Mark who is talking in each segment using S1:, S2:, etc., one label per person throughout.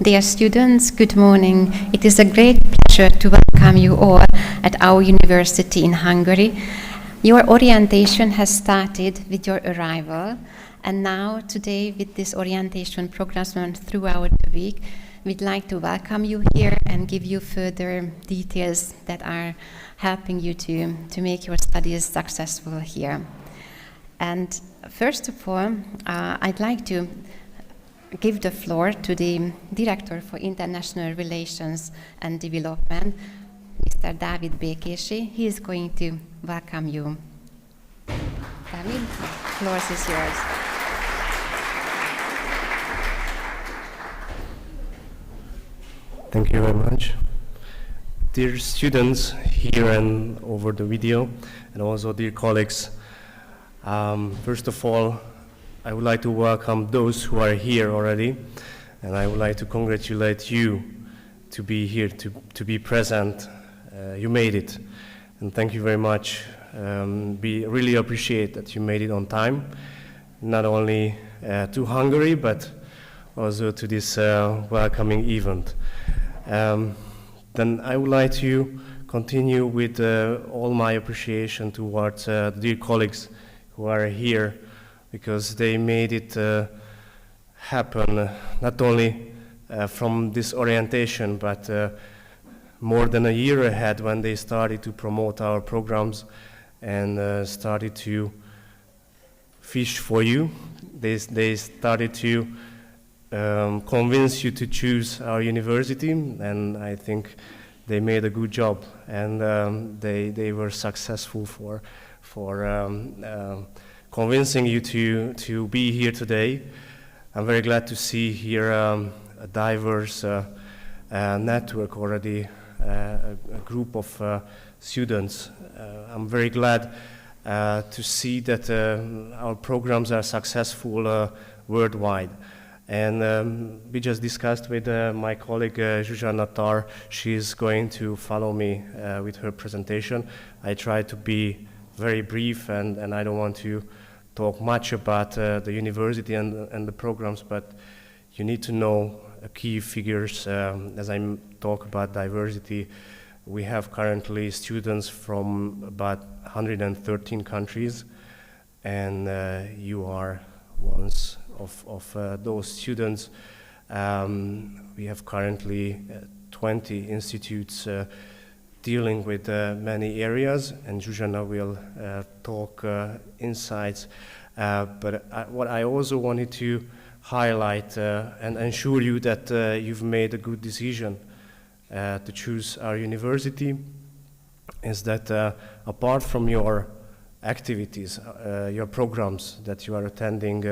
S1: Dear students, good morning. It is a great pleasure to welcome you all at our university in Hungary. Your orientation has started with your arrival, and now today with this orientation programs throughout the week, we'd like to welcome you here and give you further details that are helping you to make your studies successful here. And first of all, I'd like to give the floor to the Director for International Relations and Development, Mr. David Békési. He is going to welcome you. David, the floor is yours.
S2: Thank you very much. Dear students here and over the video, and also dear colleagues, first of all, I would like to welcome those who are here already, and I would like to congratulate you to be here, to be present. You made it, and thank you very much. We really appreciate that you made it on time, not only to Hungary, but also to this welcoming event. Then I would like to continue with all my appreciation towards the dear colleagues who are here, because they made it happen, not only from this orientation, but more than a year ahead when they started to promote our programs and started to fish for you. They started to convince you to choose our university, and I think they made a good job, and they were successful for convincing you to be here today. I'm very glad to see here a diverse network already, a group of students. I'm very glad to see that our programs are successful worldwide. And we just discussed with my colleague Zsuzsanna Tar. She's going to follow me with her presentation. I try to be very brief, and I don't want to talk much about the university and the programs, but you need to know key figures. As I talk about diversity, we have currently students from about 113 countries, and you are one of those students. We have currently 20 institutes dealing with many areas, and Zsuzsanna will talk insights. But what I also wanted to highlight and ensure you that you've made a good decision to choose our university is that apart from your activities, your programs that you are attending,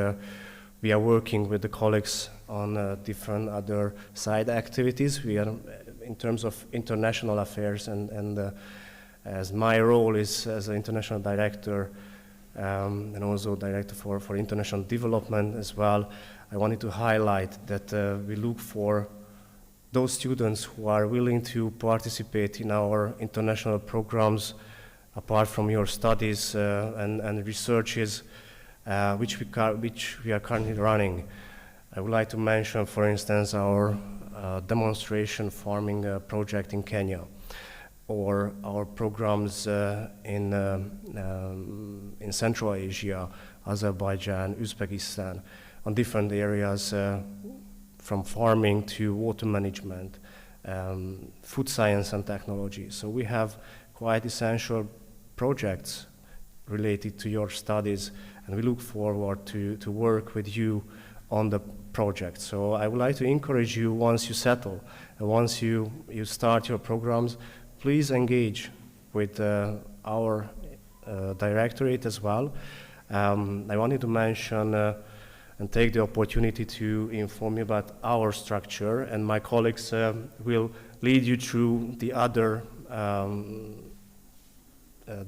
S2: we are working with the colleagues on different other side activities. We are in terms of international affairs, and as my role is as an international director and also director for international development as well, I wanted to highlight that we look for those students who are willing to participate in our international programs apart from your studies and researches which we are currently running. I would like to mention, for instance, our demonstration farming project in Kenya, or our programs in Central Asia, Azerbaijan, Uzbekistan, on different areas from farming to water management, food science and technology. So we have quite essential projects related to your studies, and we look forward to work with you on the project. So I would like to encourage you, once you settle, and once you start your programs, please engage with our directorate as well. I wanted to mention and take the opportunity to inform you about our structure, and my colleagues will lead you through the other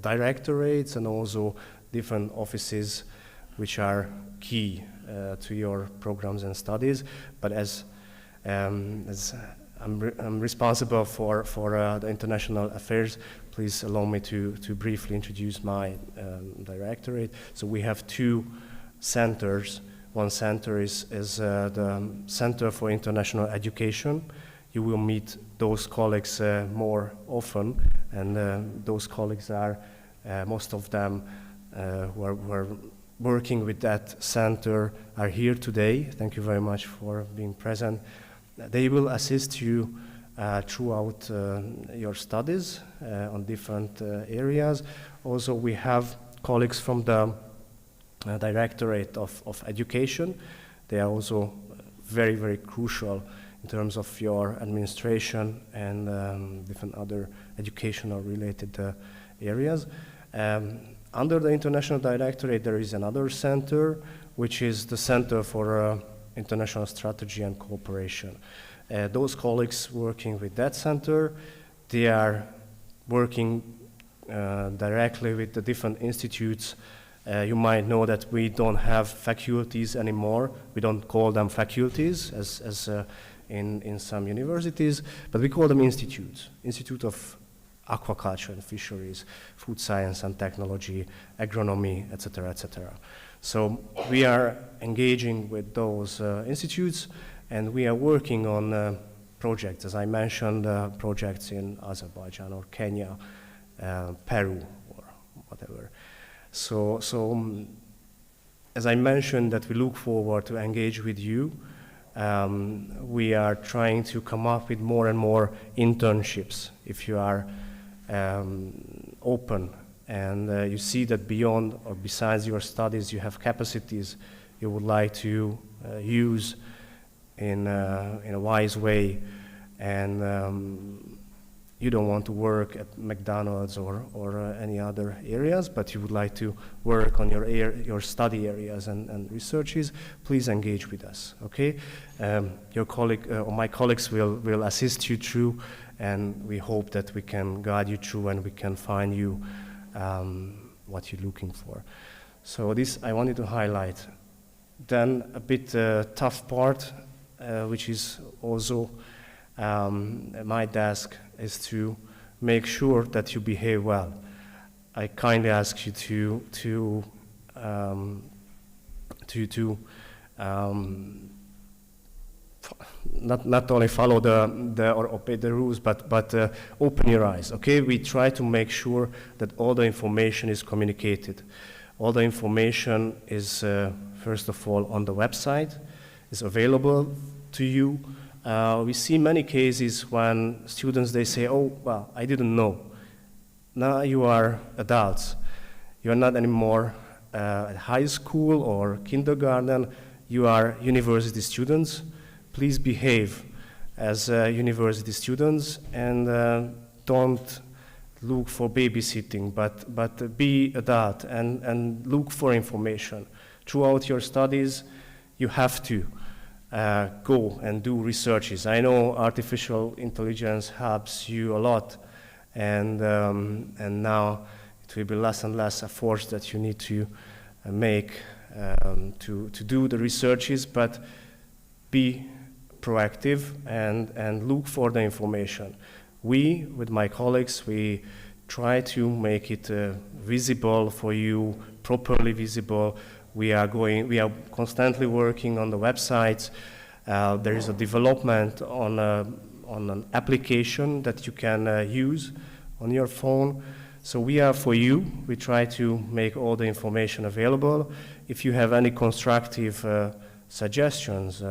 S2: directorates and also different offices which are key to your programs and studies. But as I'm responsible for the international affairs, please allow me to briefly introduce my directorate. So we have two centers. One center is the Center for International Education. You will meet those colleagues more often, and those colleagues are, most of them who are working with that center are here today. Thank you very much for being present. They will assist you throughout your studies on different areas. Also, we have colleagues from the Directorate of Education. They are also very, very crucial in terms of your administration and different other educational related areas. Under the International Directorate, there is another center, which is the Center for International Strategy and Cooperation. Those colleagues working with that center, they are working directly with the different institutes. You might know that we don't have faculties anymore. We don't call them faculties as in some universities, but we call them institutes. Institute of Aquaculture and Fisheries, Food Science and Technology, Agronomy, etc., etc. So we are engaging with those institutes, and we are working on projects, as I mentioned, projects in Azerbaijan or Kenya, Peru, or whatever. So as I mentioned, that we look forward to engage with you. We are trying to come up with more and more internships. If you are open and you see that beyond or besides your studies you have capacities you would like to use in a wise way, and you don't want to work at McDonald's or any other areas, but you would like to work on your study areas and researches, please engage with us, okay? Your colleague or my colleagues will assist you through, and we hope that we can guide you through and we can find you what you're looking for. So this I wanted to highlight. Then a bit tough part, which is also my task, is to make sure that you behave well. I kindly ask you to not only follow or obey the rules, but open your eyes. Okay, we try to make sure that all the information is communicated. All the information is first of all on the website, is available to you. We see many cases when students, they say, oh, well, I didn't know. Now you are adults. You are not anymore at high school or kindergarten. You are university students. Please behave as university students and don't look for babysitting, but be adult and look for information. Throughout your studies, you have to go and do researches. I know artificial intelligence helps you a lot, and now it will be less and less a force that you need to make to do the researches, but be proactive and look for the information. We, with my colleagues, we try to make it visible for you, properly visible. We are constantly working on the websites. There is a development on an application that you can use on your phone. So we are for you. We try to make all the information available. If you have any constructive suggestions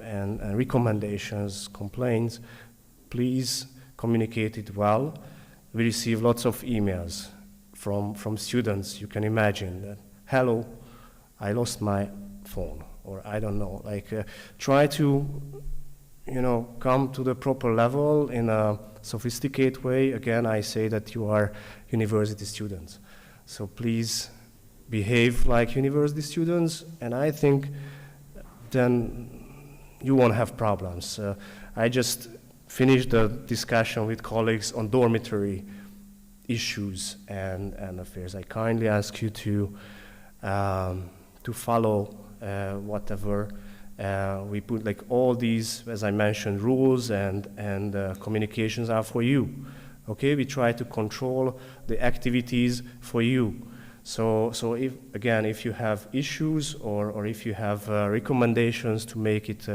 S2: and recommendations, complaints, please communicate it well. We receive lots of emails from students. You can imagine that, hello, I lost my phone, or I don't know, try to, come to the proper level in a sophisticated way. Again, I say that you are university students. So please behave like university students, and I think then you won't have problems. I just finished the discussion with colleagues on dormitory issues and affairs. I kindly ask you to follow whatever we put, like all these, as I mentioned, rules and communications are for you. Okay, we try to control the activities for you. So if you have issues or if you have recommendations to make it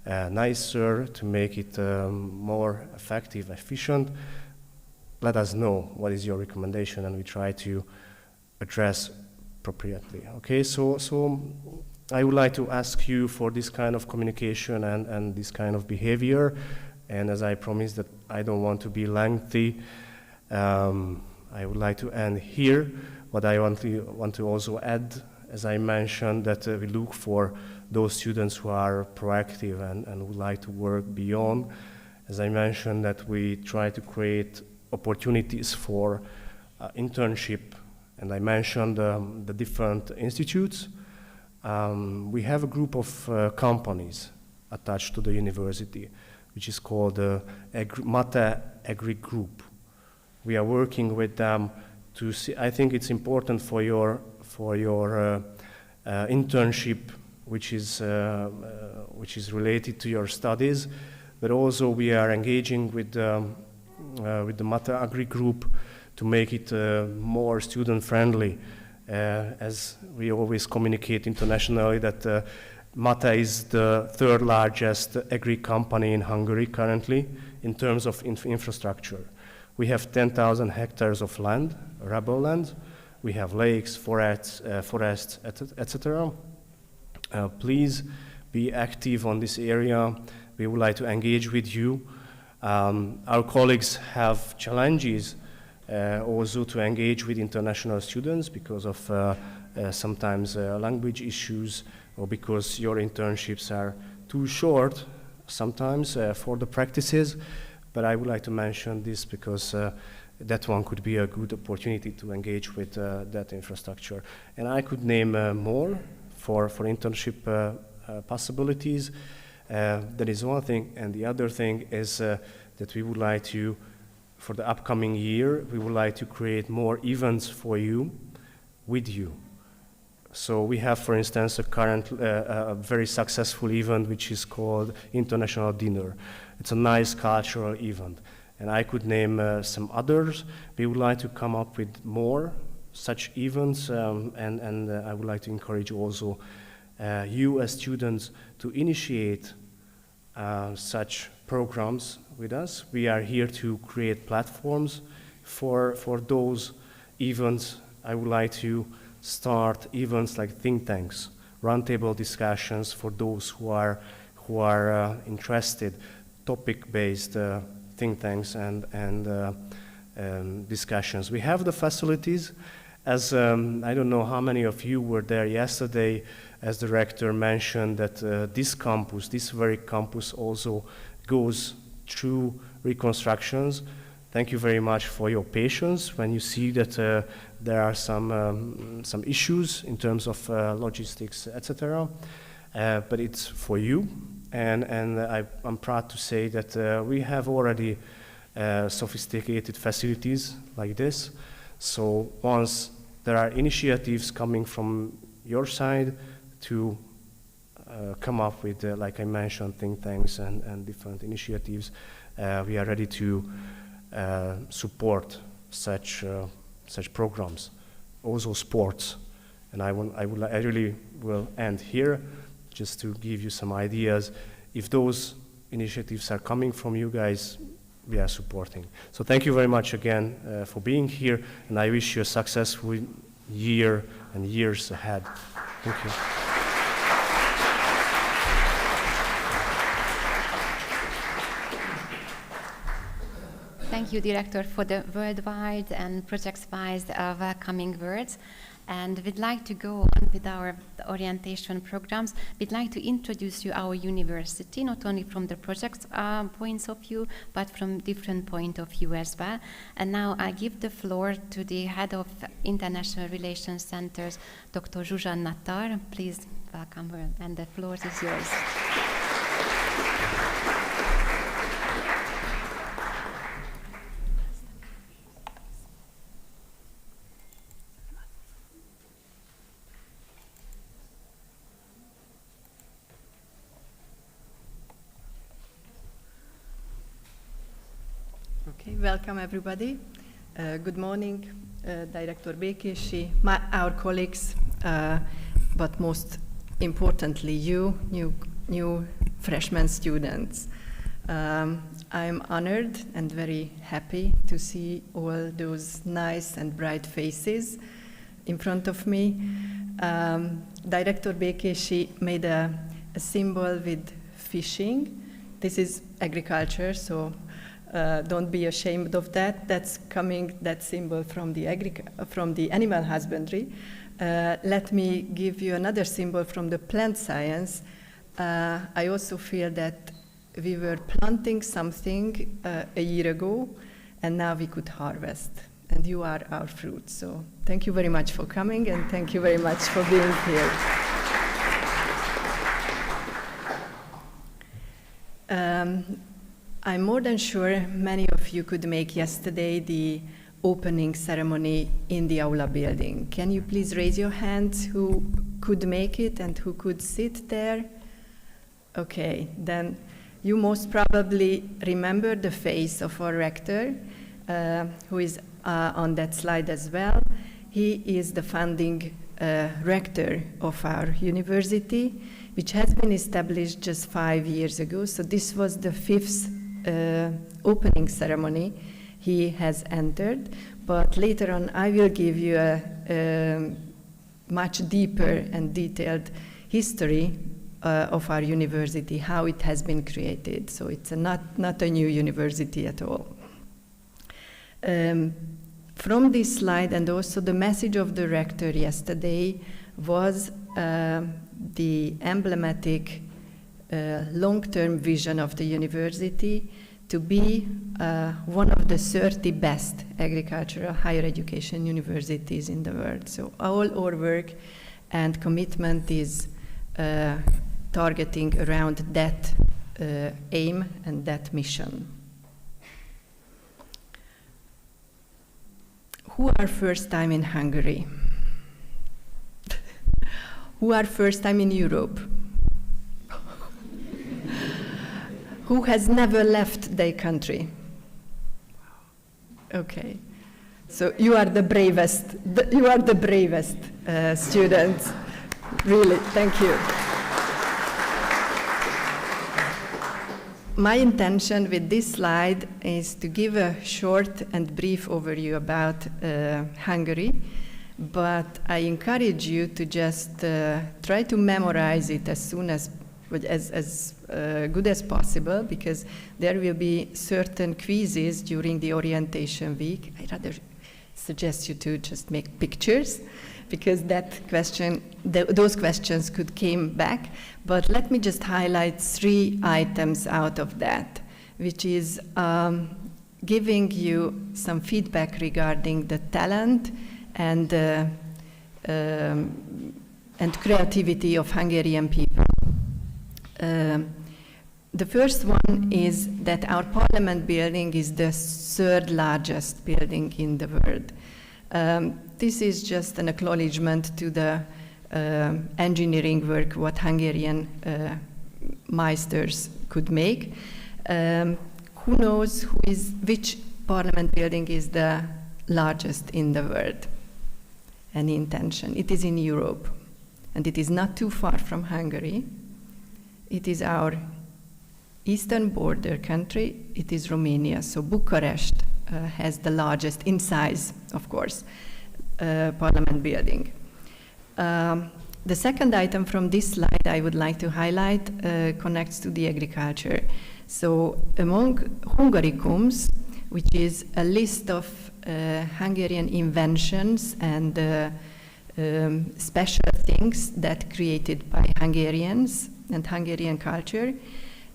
S2: nicer, to make it more effective, efficient, let us know what is your recommendation, and we try to address appropriately. Okay, so I would like to ask you for this kind of communication and this kind of behavior. And as I promised that I don't want to be lengthy, I would like to end here. What I want to also add, as I mentioned, that we look for those students who are proactive and would like to work beyond. As I mentioned, that we try to create opportunities for internship, and I mentioned the different institutes. We have a group of companies attached to the university, which is called the Mate Agri Group. We are working with them to see. I think it's important for your internship, which is related to your studies, but also we are engaging with the Mate Agri Group to make it more student-friendly. As we always communicate internationally, that Mate is the third largest agri company in Hungary currently in terms of infrastructure. We have 10,000 hectares of land, arable land. We have lakes, forests, etc. Please be active on this area. We would like to engage with you. Our colleagues have challenges also to engage with international students because of sometimes language issues, or because your internships are too short sometimes for the practices. But I would like to mention this because that one could be a good opportunity to engage with that infrastructure. And I could name more for internship possibilities. That is one thing. And the other thing is that we would like to, for the upcoming year, we would like to create more events for you, with you. So we have, for instance, a very successful event which is called International Dinner. It's a nice cultural event. And I could name some others. We would like to come up with more such events, and I would like to encourage also you as students to initiate such programs with us. We are here to create platforms for those events. I would like to start events like think tanks, roundtable discussions for those who are interested, topic-based think tanks and discussions. We have the facilities. As I don't know how many of you were there yesterday, as the rector mentioned that this very campus also goes through reconstructions. Thank you very much for your patience when you see that there are some issues in terms of logistics, etc. But it's for you, and I'm proud to say that we have already sophisticated facilities like this. So once there are initiatives coming from your side to come up with, like I mentioned, think tanks and different initiatives, we are ready to support such programs. Also sports, and I really will end here just to give you some ideas. If those initiatives are coming from you guys, we are supporting. So thank you very much again for being here, and I wish you a successful year and years ahead. Thank you.
S1: Thank you, Director, for the worldwide and projects-wise welcoming words. And we'd like to go on with our orientation programs. We'd like to introduce you our university, not only from the projects points of view, but from different point of view as well. And now I give the floor to the head of International Relations Centers, Dr. Zsuzsanna Tar. Please welcome her, and the floor is yours.
S3: Okay, welcome everybody. Good morning. Director Békési, our colleagues, but most importantly you, new freshman students. I'm honored and very happy to see all those nice and bright faces in front of me. Director Békési made a symbol with fishing. This is agriculture, so don't be ashamed of that. That's coming, that symbol, from the animal husbandry. Let me give you another symbol from the plant science. I also feel that we were planting something a year ago, and now we could harvest. And you are our fruit. So thank you very much for coming, and thank you very much for being here. I'm more than sure many of you could make yesterday the opening ceremony in the Aula building. Can you please raise your hands who could make it and who could sit there? Okay, then you most probably remember the face of our rector, who is on that slide as well. He is the founding rector of our university, which has been established just 5 years ago. So this was the 5th opening ceremony he has entered. But later on, I will give you a much deeper and detailed history of our university, how it has been created. So it's not a new university at all. From this slide, and also the message of the rector yesterday, was the emblematic long-term vision of the university to be one of the 30 best agricultural higher education universities in the world. So all our work and commitment is targeting around that aim and that mission. Who are first time in Hungary? Who are first time in Europe? Who has never left their country? Okay, so you are the bravest. You are the bravest students. Really, thank you. My intention with this slide is to give a short and brief overview about Hungary, but I encourage you to just try to memorize it as soon as good as possible, because there will be certain quizzes during the orientation week. I rather suggest you to just make pictures, because those questions could come back. But let me just highlight 3 items out of that, which is giving you some feedback regarding the talent and creativity of Hungarian people. The first one is that our parliament building is the 3rd largest building in the world. This is just an acknowledgement to the engineering work what Hungarian meisters could make. Who knows which parliament building is the largest in the world? Any intention? It is in Europe, and it is not too far from Hungary. It is our eastern border country. It is Romania. So Bucharest has the largest, in size, of course, parliament building. The second item from this slide I would like to highlight connects to the agriculture. So among Hungaricums, which is a list of Hungarian inventions and special things that created by Hungarians and Hungarian culture,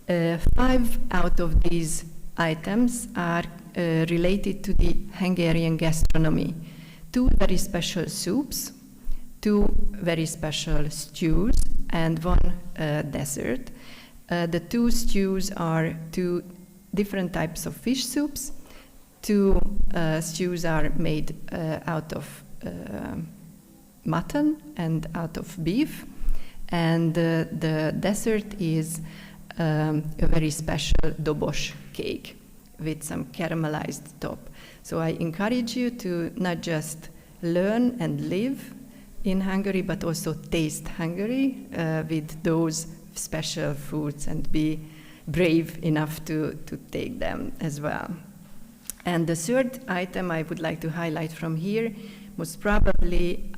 S3: 5 out of these items are related to the Hungarian gastronomy. 2 very special soups, 2 very special stews, and 1 dessert. The 2 stews are 2 different types of fish soups. 2 stews are made out of mutton and out of beef. And the dessert is a very special dobos cake, with some caramelized top. So I encourage you to not just learn and live in Hungary, but also taste Hungary with those special foods and be brave enough to take them as well. And the third item I would like to highlight from here, most probably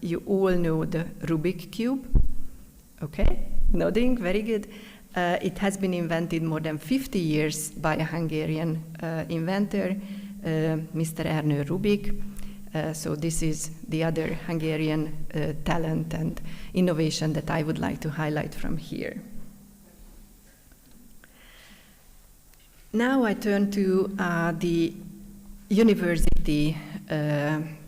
S3: you all know the Rubik Cube. Okay, nodding, very good. It has been invented more than 50 years by a Hungarian inventor, Mr. Ernő Rubik. So this is the other Hungarian talent and innovation that I would like to highlight from here. Now I turn to the university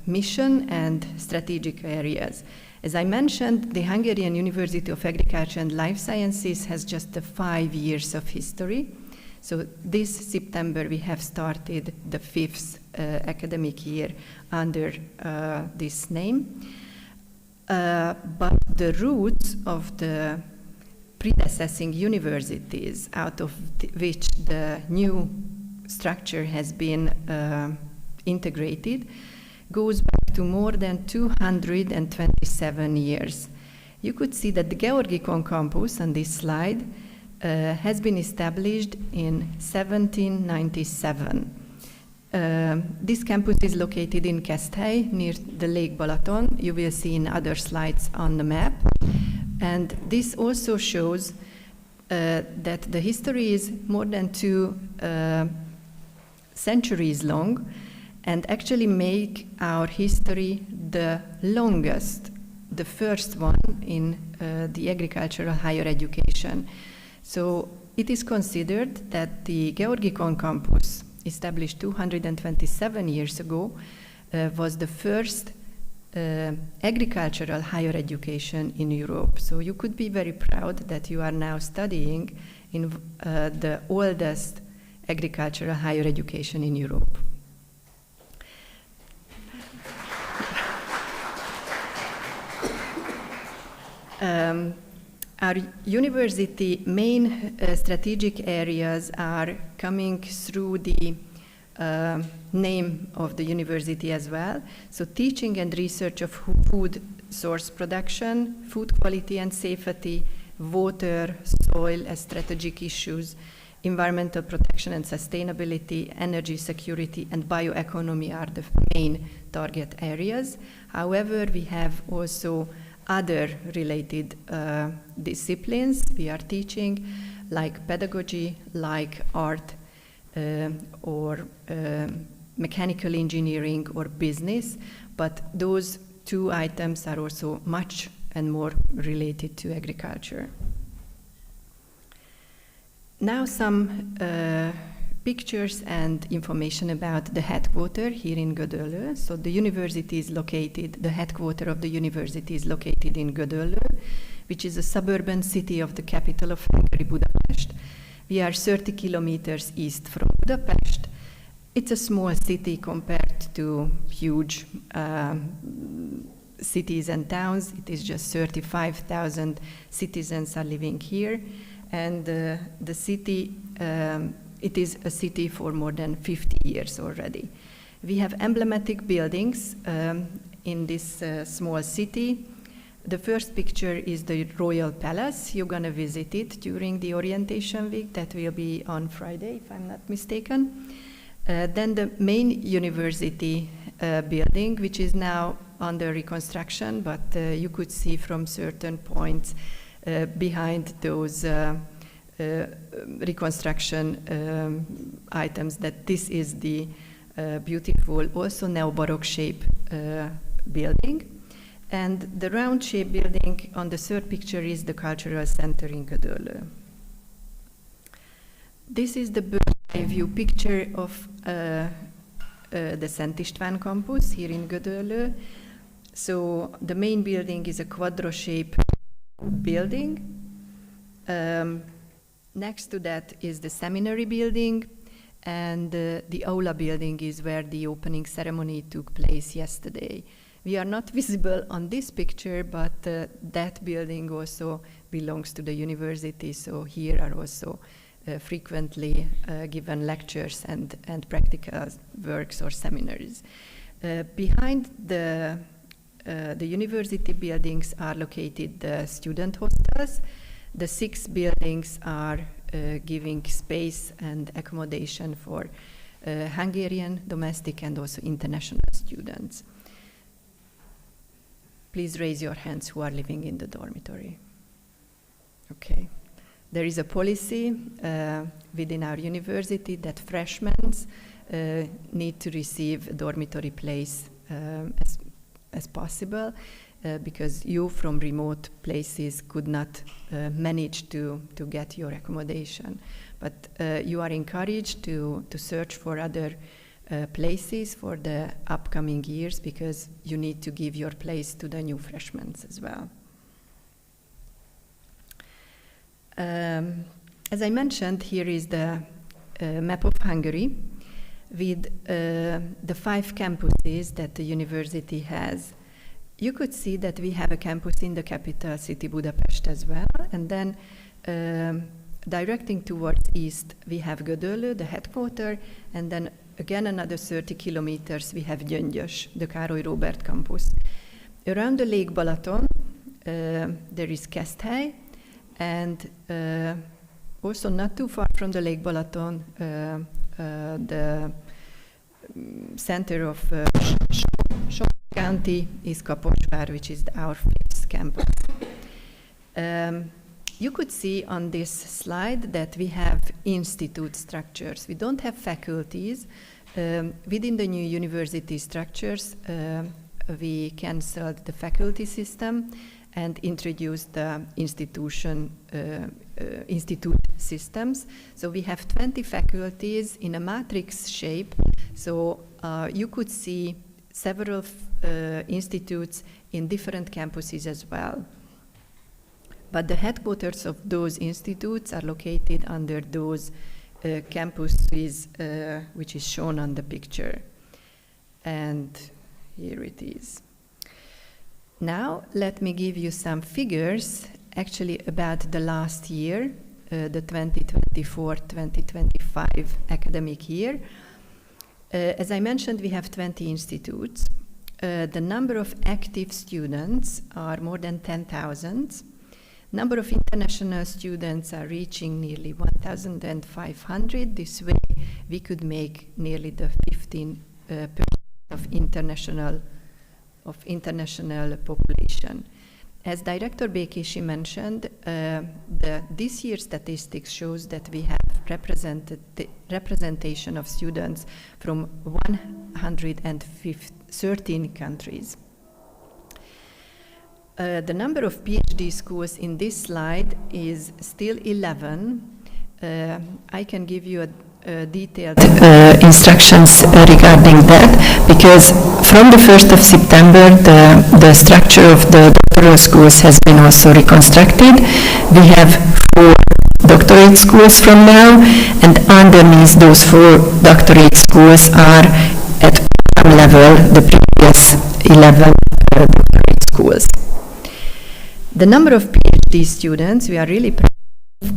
S3: mission and strategic areas. As I mentioned, the Hungarian University of Agriculture and Life Sciences has just 5 years of history. So this September we have started the 5th academic year under this name. But the roots of the predecessing universities, out of which the new structure has been integrated, goes back to more than 227 years. You could see that the Georgikon campus on this slide has been established in 1797. This campus is located in Keszthely, near the Lake Balaton. You will see in other slides on the map. And this also shows that the history is more than 2 centuries long, and actually make our history the longest, the first one in the agricultural higher education. So it is considered that the Georgikon campus, established 227 years ago, was the first agricultural higher education in Europe. So you could be very proud that you are now studying in the oldest agricultural higher education in Europe. Our university main strategic areas are coming through the name of the university as well. So teaching and research of food source production, food quality and safety, water, soil as strategic issues, environmental protection and sustainability, energy security, and bioeconomy are the main target areas. However, we have also other related disciplines we are teaching, like pedagogy, like art, or mechanical engineering or business, but those 2 items are also much and more related to agriculture. Now some pictures and information about the headquarters here in Gödöllő. So the university is located, the headquarters of the university is located in Gödöllő, which is a suburban city of the capital of Hungary, Budapest. We are 30 kilometers east from Budapest. It's a small city compared to huge cities and towns. It is just 35,000 citizens are living here. And the city, it is a city for more than 50 years already. We have emblematic buildings in this small city. The first picture is the Royal Palace. You're going to visit it during the orientation week. That will be on Friday, if I'm not mistaken. Then the main university building, which is now under reconstruction, but you could see from certain points behind those reconstruction items that this is the beautiful, also neo-Baroque shape building. And the round shape building on the third picture is the cultural center in Gödöllő. This is the bird's-eye view picture of the Szent István campus here in Gödöllő. So the main building is a quadro-shaped building. Next to that is the seminary building, and the aula building is where the opening ceremony took place yesterday. We are not visible on this picture, but that building also belongs to the university, so here are also frequently given lectures and practical works or seminars. Behind the university buildings are located the student hostels. The 6 buildings are giving space and accommodation for Hungarian, domestic, and also international students. Please raise your hands who are living in the dormitory. Okay. There is a policy within our university that freshmen need to receive a dormitory place as possible because you from remote places could not manage to get your accommodation. But you are encouraged to search for other places for the upcoming years because you need to give your place to the new freshmen as well. As I mentioned, here is the map of Hungary with the 5 campuses that the university has. You could see that we have a campus in the capital city, Budapest, as well. And then directing towards east, we have Gödöllő, the headquarter, and then again another 30 kilometers, we have Gyöngyös, the Károly Róbert campus. Around the Lake Balaton, there is Keszthely, and also not too far from the Lake Balaton, the center of County is Kaposvár, which is our 5th campus. You could see on this slide that we have institute structures. We don't have faculties. Within the new university structures, we canceled the faculty system and introduced the institute systems. So we have 20 faculties in a matrix shape. So you could see several institutes in different campuses as well. But the headquarters of those institutes are located under those campuses, which is shown on the picture. And here it is. Now, let me give you some figures actually about the last year, the 2024-2025 academic year. As I mentioned, we have 20 institutes. The number of active students are more than 10,000. Number of international students are reaching nearly 1,500. This way, we could make nearly the 15% of international population. As Director Békési mentioned, this year's statistics shows that we have representation of students from 113 countries. The number of PhD schools in this slide is still 11. I can give you detailed instructions regarding that, because from the 1st of September, the structure of the doctoral schools has been also reconstructed. We have 4 doctorate schools from now, and underneath those 4 doctorate schools are at program level the previous 11 doctorate schools. The number of PhD students, we are really proud of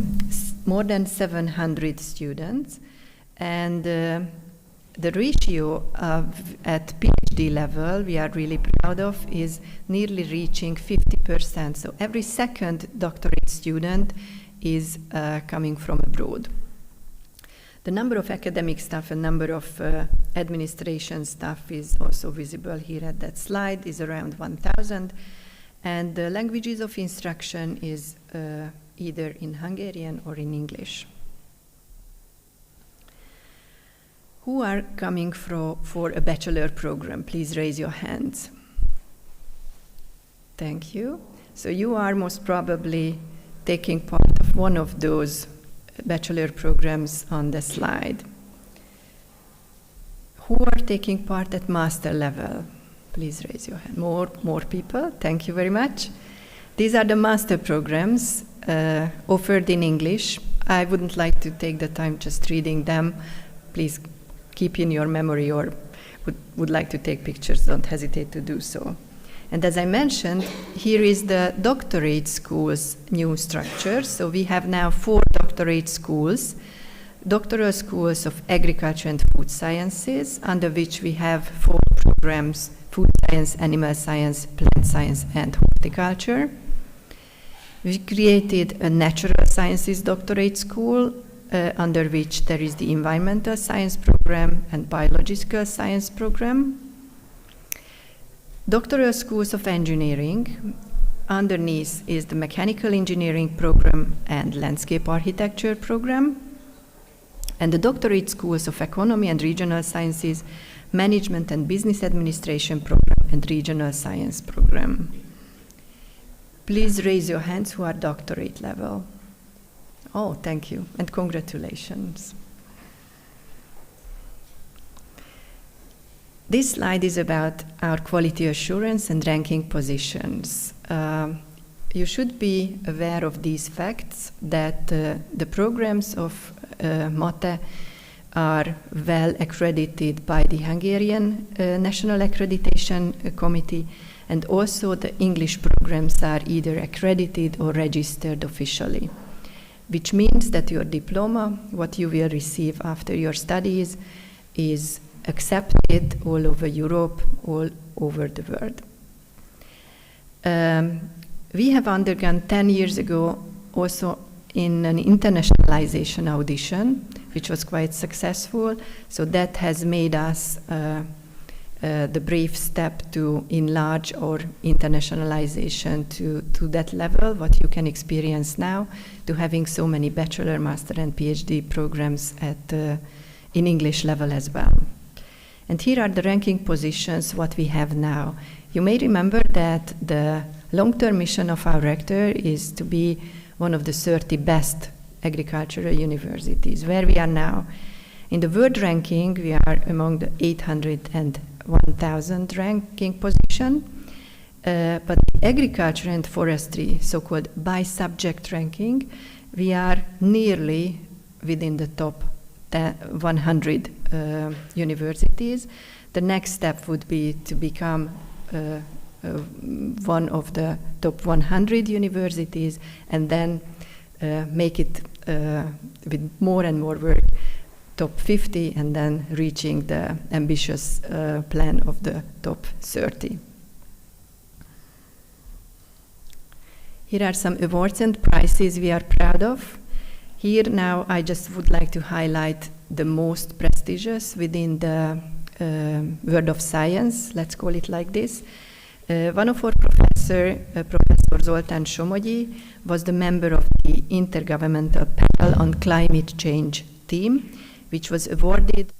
S3: more than 700 students, and the ratio at PhD level we are really proud of is nearly reaching 50%. So every second doctorate student is coming from abroad. The number of academic staff and number of administration staff is also visible here at that slide, is around 1,000. And the languages of instruction is either in Hungarian or in English. Who are coming for a bachelor program? Please raise your hands. Thank you. So you are most probably taking part of one of those bachelor programs on the slide. Who are taking part at master level? Please raise your hand. More people. Thank you very much. These are the master programs offered in English. I wouldn't like to take the time just reading them. Please keep in your memory, or would like to take pictures, don't hesitate to do so. And as I mentioned, here is the doctorate school's new structure. So we have now 4 doctorate schools, doctoral schools of agriculture and food sciences, under which we have 4 programs: food science, animal science, plant science, and horticulture. We created a natural sciences doctorate school, under which there is the environmental science program and biological science program. Doctoral schools of engineering, underneath is the mechanical engineering program and landscape architecture program. And the doctorate schools of economy and regional sciences, management and business administration program, and regional science program. Please raise your hands who are doctorate level. Oh, thank you, and congratulations. This slide is about our quality assurance and ranking positions. You should be aware of these facts, that the programs of MATE are well accredited by the Hungarian National Accreditation Committee, and also the English programs are either accredited or registered officially, which means that your diploma, what you will receive after your studies, is accepted all over Europe, all over the world. We have undergone 10 years ago also in an internationalization audition, which was quite successful. So that has made us the brave step to enlarge our internationalization to that level, what you can experience now, to having so many bachelor, master, and PhD programs at in English level as well. And here are the ranking positions, what we have now. You may remember that the long-term mission of our rector is to be one of the 30 best agricultural universities. Where we are now, in the world ranking, we are among the 800 and 1,000 ranking position, but agriculture and forestry, so-called by subject ranking, we are nearly within the top 100 universities. The next step would be to become one of the top 100 universities, and then make it with more and more work top 50, and then reaching the ambitious plan of the top 30. Here are some awards and prizes we are proud of. Here now I just would like to highlight the most prestigious within the world of science, let's call it like this. One of our professor, Professor Zoltán Somogyi, was the member of the Intergovernmental Panel on Climate Change team, which was awarded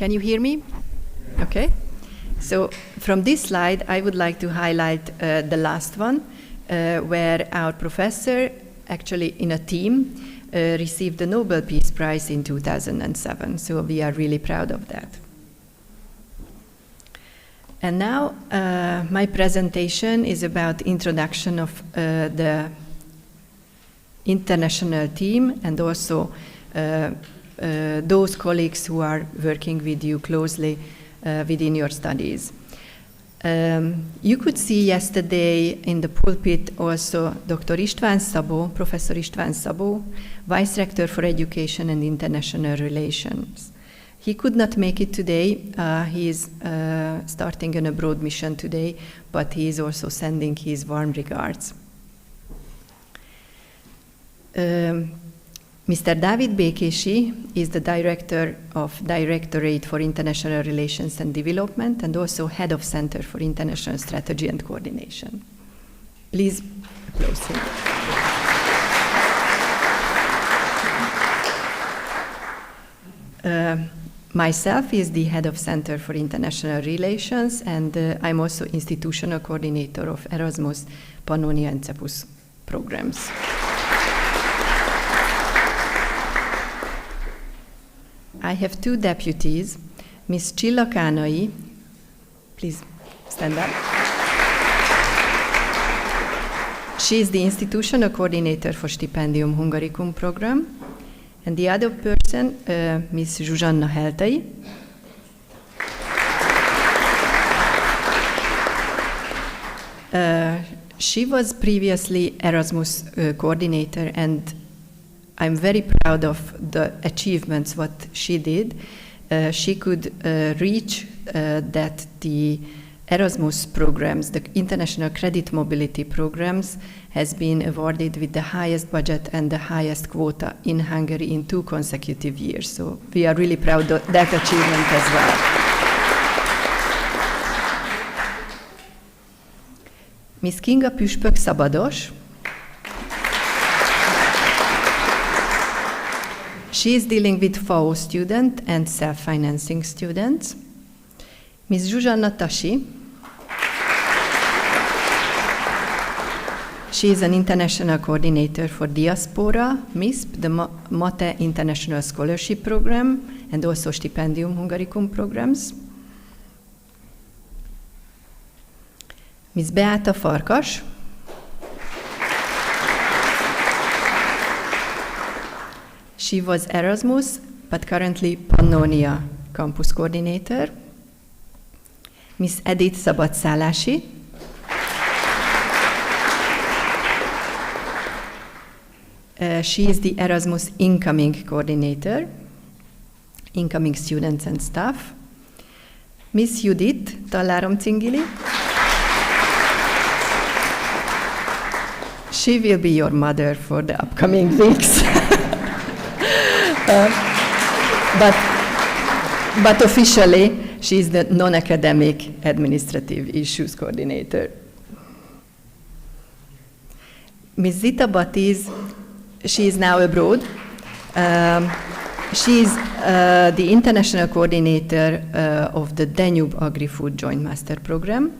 S3: Can you hear me? Okay. So from this slide, I would like to highlight the last one, where our professor, actually in a team, received the Nobel Peace Prize in 2007. So we are really proud of that. And now my presentation is about introduction of the international team, and also those colleagues who are working with you closely within your studies. You could see yesterday in the pulpit also Dr. István Szabó, Professor István Szabó, Vice Rector for Education and International Relations. He could not make it today. He is starting an abroad mission today, but he is also sending his warm regards. Mr. David Békési is the Director of Directorate for International Relations and Development and also Head of Center for International Strategy and Coordination. Please applause him. Myself is the Head of Center for International Relations, and I'm also Institutional Coordinator of Erasmus, Pannonia and CEPUS programs. I have two deputies, Ms. Csilla Kánai, please stand up. She is the Institutional Coordinator for Stipendium Hungaricum program, and the other person, Ms. Zsuzsanna Heltai. She was previously Erasmus coordinator, and I'm very proud of the achievements what she did. She could reach that the Erasmus programs, the international credit mobility programs, has been awarded with the highest budget and the highest quota in Hungary in 2 consecutive years. So we are really proud of that achievement as well. Ms. Kinga Püspök Szabados. She is dealing with FAO student and self-financing students. Ms. Zsuzsanna Tasi. She is an international coordinator for Diaspora, MISP, the MATE International Scholarship Program, and also Stipendium Hungaricum programs. Ms. Beáta Farkas. She was Erasmus, but currently Pannonia campus coordinator. Ms. Edith Szabadszállási. She is the Erasmus incoming coordinator, incoming students and staff. Ms. Judith Tallárom-Cingili. She will be your mother for the upcoming weeks. But officially, she is the non-academic administrative issues coordinator. Ms. Zita Batiz, she is now abroad. She is the international coordinator of the Danube Agri-Food Joint Master Program.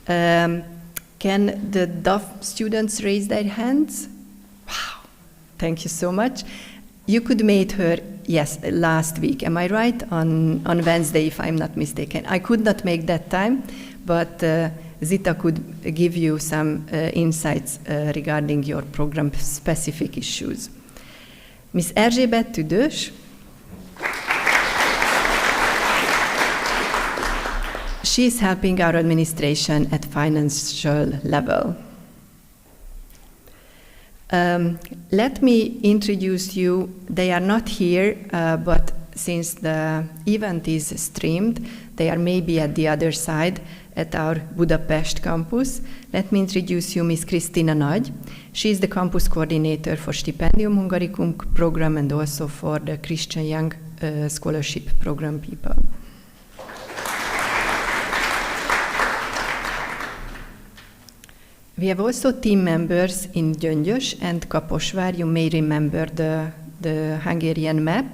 S3: Can the DAF students raise their hands? Wow, thank you so much. You could meet her, yes, last week, am I right? On Wednesday, if I'm not mistaken. I could not make that time, but Zita could give you some insights regarding your program-specific issues. Ms. Erzsébet Tüdös. She is helping our administration at financial level. Let me introduce you. They are not here, but since the event is streamed, they are maybe at the other side at our Budapest campus. Let me introduce you Ms. Krisztina Nagy. She is the campus coordinator for Stipendium Hungaricum program and also for the Christian Young Scholarship program people. We have also team members in Gyöngyös and Kaposvár. You may remember the Hungarian map.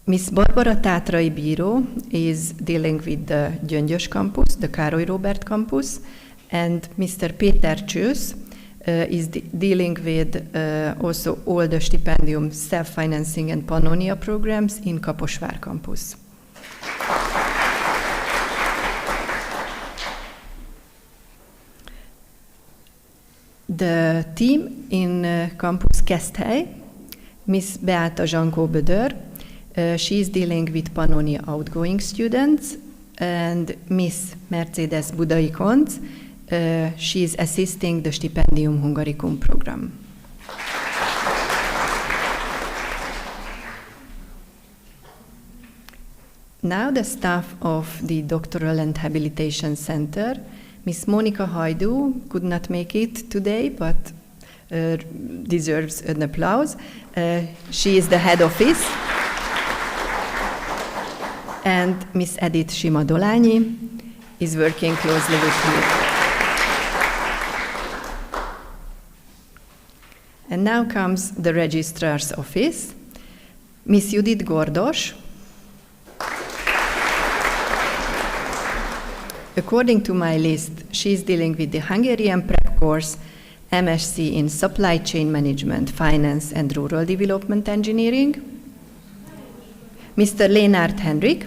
S3: Ms. Barbara Tátrai Bíró is dealing with the Gyöngyös campus, the Károly Róbert campus, and Mr. Péter Csősz is dealing with also all the Stipendium self-financing and Pannonia programs in Kaposvár campus. The team in campus Keszthely, Ms. Beáta Zsankó-Bödör, she is dealing with Pannonia outgoing students, and Ms. Mercedes Budai Konc, she is assisting the Stipendium Hungaricum program. Now the staff of the Doctoral and Habilitation Center. Ms. Monika Hajdú could not make it today, but deserves an applause. She is the head office. And Miss Edith Simadolányi is working closely with me. And now comes the registrar's office. Miss Judith Gordos. According to my list, she is dealing with the Hungarian prep course, MSc in Supply Chain Management, Finance and Rural Development Engineering. Mr. Lénárd Henrik.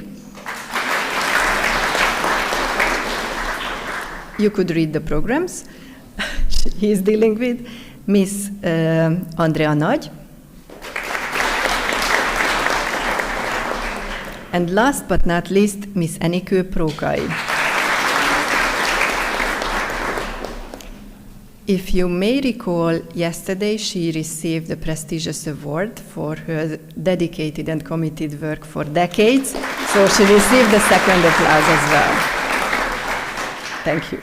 S3: You could read the programs he is dealing with. Miss Andrea Nagy. And last but not least, Miss Enikő Prókai. If you may recall, yesterday she received the prestigious award for her dedicated and committed work for decades, so she received the second applause as well. Thank you.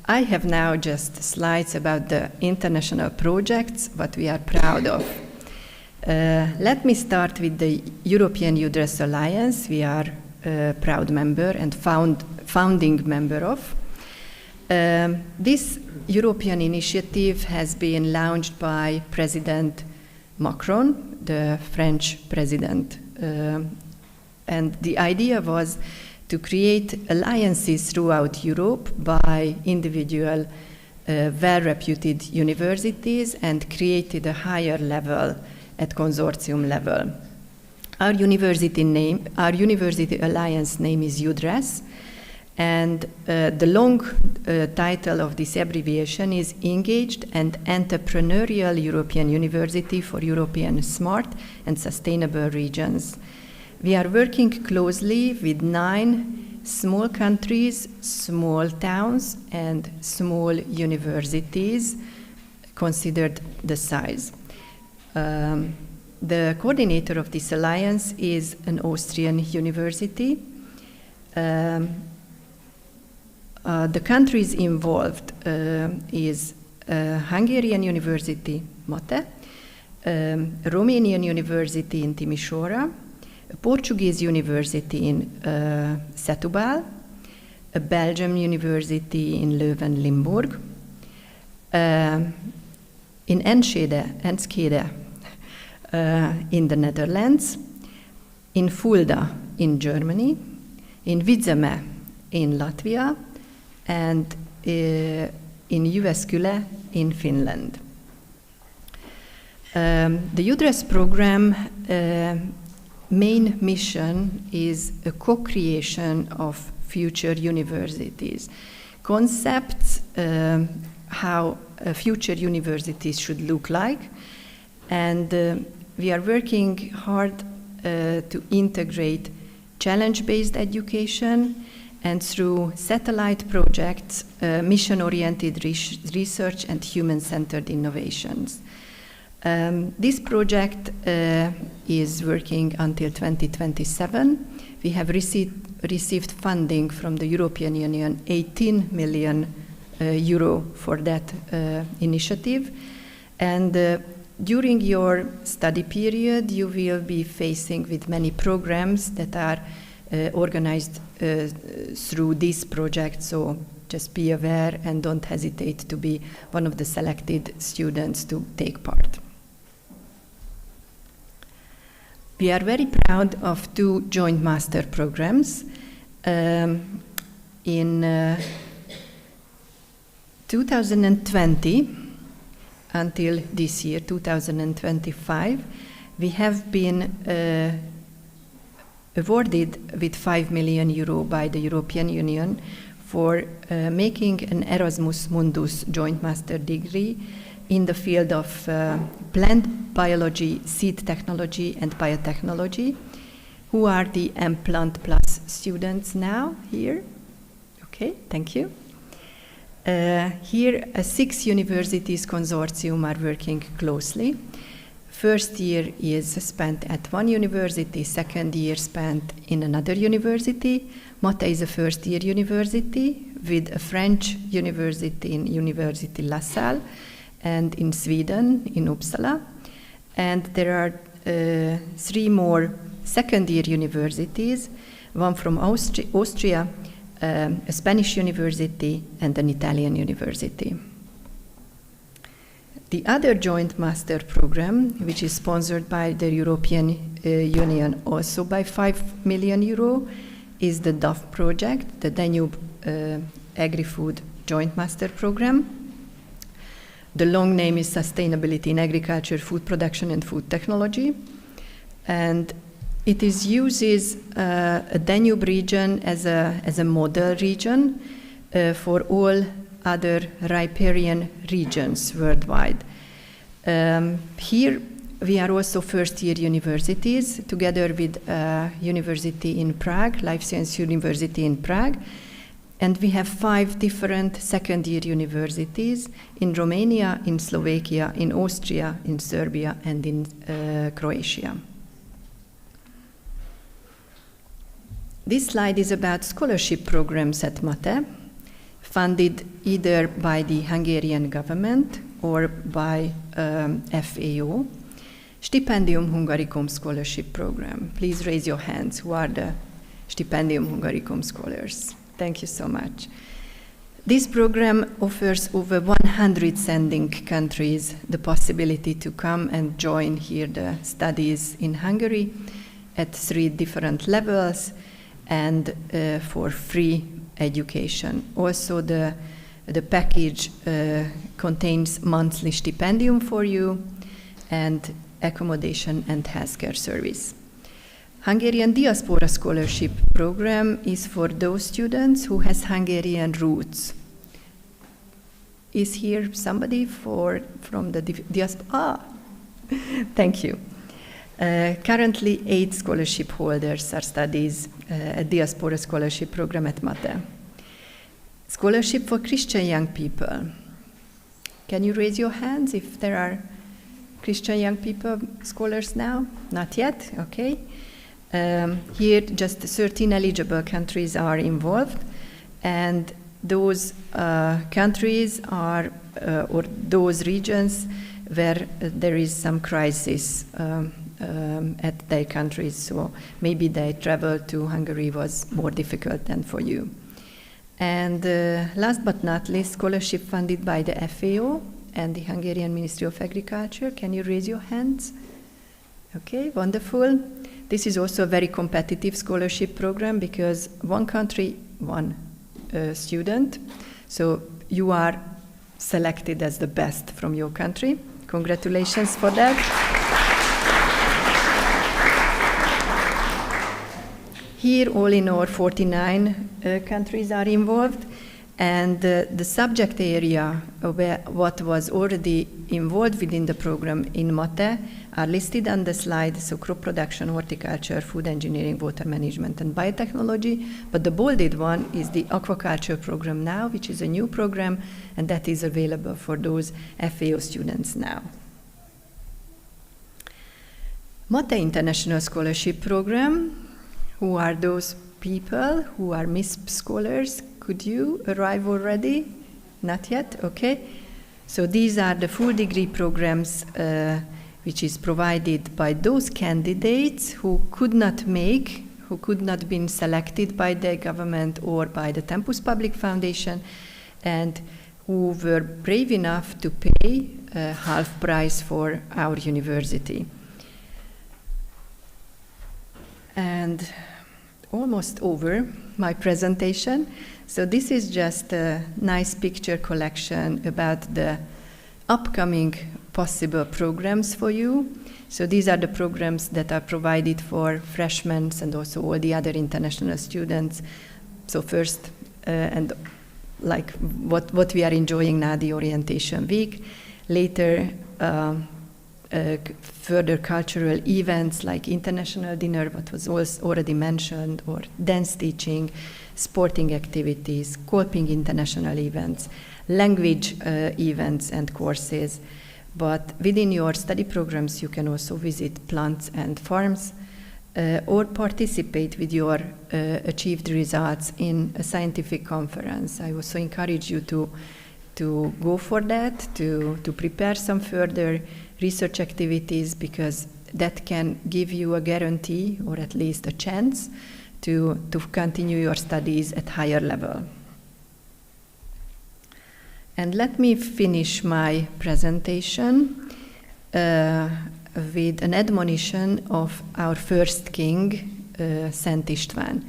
S3: I have now just slides about the international projects, what we are proud of. Let me start with the European UDRES Alliance. We are a proud member and founding member of. This European initiative has been launched by President Macron, the French president. And the idea was to create alliances throughout Europe by individual well-reputed universities and created a higher level at consortium level. Our university alliance name is UDRES, and the long title of this abbreviation is Engaged and Entrepreneurial European University for European Smart and Sustainable Regions. We are working closely with 9 small countries, small towns, and small universities, considered the size. The coordinator of this alliance is an Austrian university. The countries involved is Hungarian University, Mate, Romanian University in Timișoara, a Portuguese university in Setúbal, a Belgium university in Leuven-Limburg, in Enschede in the Netherlands, in Fulda in Germany, in Vidzeme in Latvia, and in Jyväskylä in Finland. The UDRES program main mission is a co-creation of future universities. Concepts, how future universities should look like, and we are working hard to integrate challenge-based education and through satellite projects, mission-oriented research and human-centered innovations. This project is working until 2027. We have received funding from the European Union, 18 million euro for that initiative. And during your study period, you will be facing with many programs that are organized through this project, so just be aware and don't hesitate to be one of the selected students to take part. We are very proud of 2 joint master programs. In 2020, until this year, 2025, we have been awarded with 5 million euro by the European Union for making an Erasmus Mundus joint master degree in the field of plant biology, seed technology, and biotechnology. Who are the M-Plant Plus students now here? Okay, thank you. Here, 6 universities consortium are working closely. First year is spent at one university, second year spent in another university. Mate is a first year university with a French university in University La Salle and in Sweden, in Uppsala. And there are 3 more second-year universities, one from Austria, a Spanish university, and an Italian university. The other joint master program, which is sponsored by the European Union also by €5 million, is the DAF project, the Danube Agri-Food Joint Master Program. The long name is Sustainability in Agriculture, Food Production and Food Technology. And it uses a Danube region as a model region for all other riparian regions worldwide. Here we are also first-year universities together with university in Prague, Life Science University in Prague, and we have 5 different second-year universities in Romania, in Slovakia, in Austria, in Serbia, and in Croatia. This slide is about scholarship programs at MATE, funded either by the Hungarian government or by FAO. Stipendium Hungaricum Scholarship Program. Please raise your hands. Who are the Stipendium Hungaricum scholars? Thank you so much. This program offers over 100 sending countries the possibility to come and join here the studies in Hungary at 3 different levels and for free education. Also, the package contains monthly stipendium for you and accommodation and healthcare service. Hungarian Diaspora Scholarship Program is for those students who has Hungarian roots. Is here somebody from the diaspora? Ah, thank you. Currently, 8 scholarship holders are studies at Diaspora Scholarship Program at MATE. Scholarship for Christian young people. Can you raise your hands if there are Christian young people scholars now? Not yet, okay. Here just 13 eligible countries are involved, and those countries are, or those regions where there is some crisis at their countries, so maybe their travel to Hungary was more difficult than for you. And last but not least, scholarship funded by the FAO and the Hungarian Ministry of Agriculture. Can you raise your hands? Okay, wonderful. This is also a very competitive scholarship program because one country, one student. So you are selected as the best from your country. Congratulations for that. Here, all in all, 49 countries are involved, and the subject area what was already involved within the program in MATE are listed on the slide, so crop production, horticulture, food engineering, water management, and biotechnology, but the bolded one is the aquaculture program now, which is a new program, and that is available for those FAO students now. MATE International Scholarship Program. Who are those people who are MISP scholars? Could you arrive already? Not yet? Okay. So these are the full degree programs which is provided by those candidates who could not been selected by the government or by the Tempus Public Foundation, and who were brave enough to pay half price for our university. And almost over my presentation. So this is just a nice picture collection about the upcoming possible programs for you. So these are the programs that are provided for freshmen and also all the other international students. So first, and like what we are enjoying now, the orientation week. Later, further cultural events like international dinner, what was already mentioned, or dance teaching, sporting activities, Kolping international events, language events and courses. But within your study programs, you can also visit plants and farms, or participate with your achieved results in a scientific conference. I also encourage you to go for that, to prepare some further research activities, because that can give you a guarantee, or at least a chance, to continue your studies at higher level. And let me finish my presentation with an admonition of our first king, Szent István.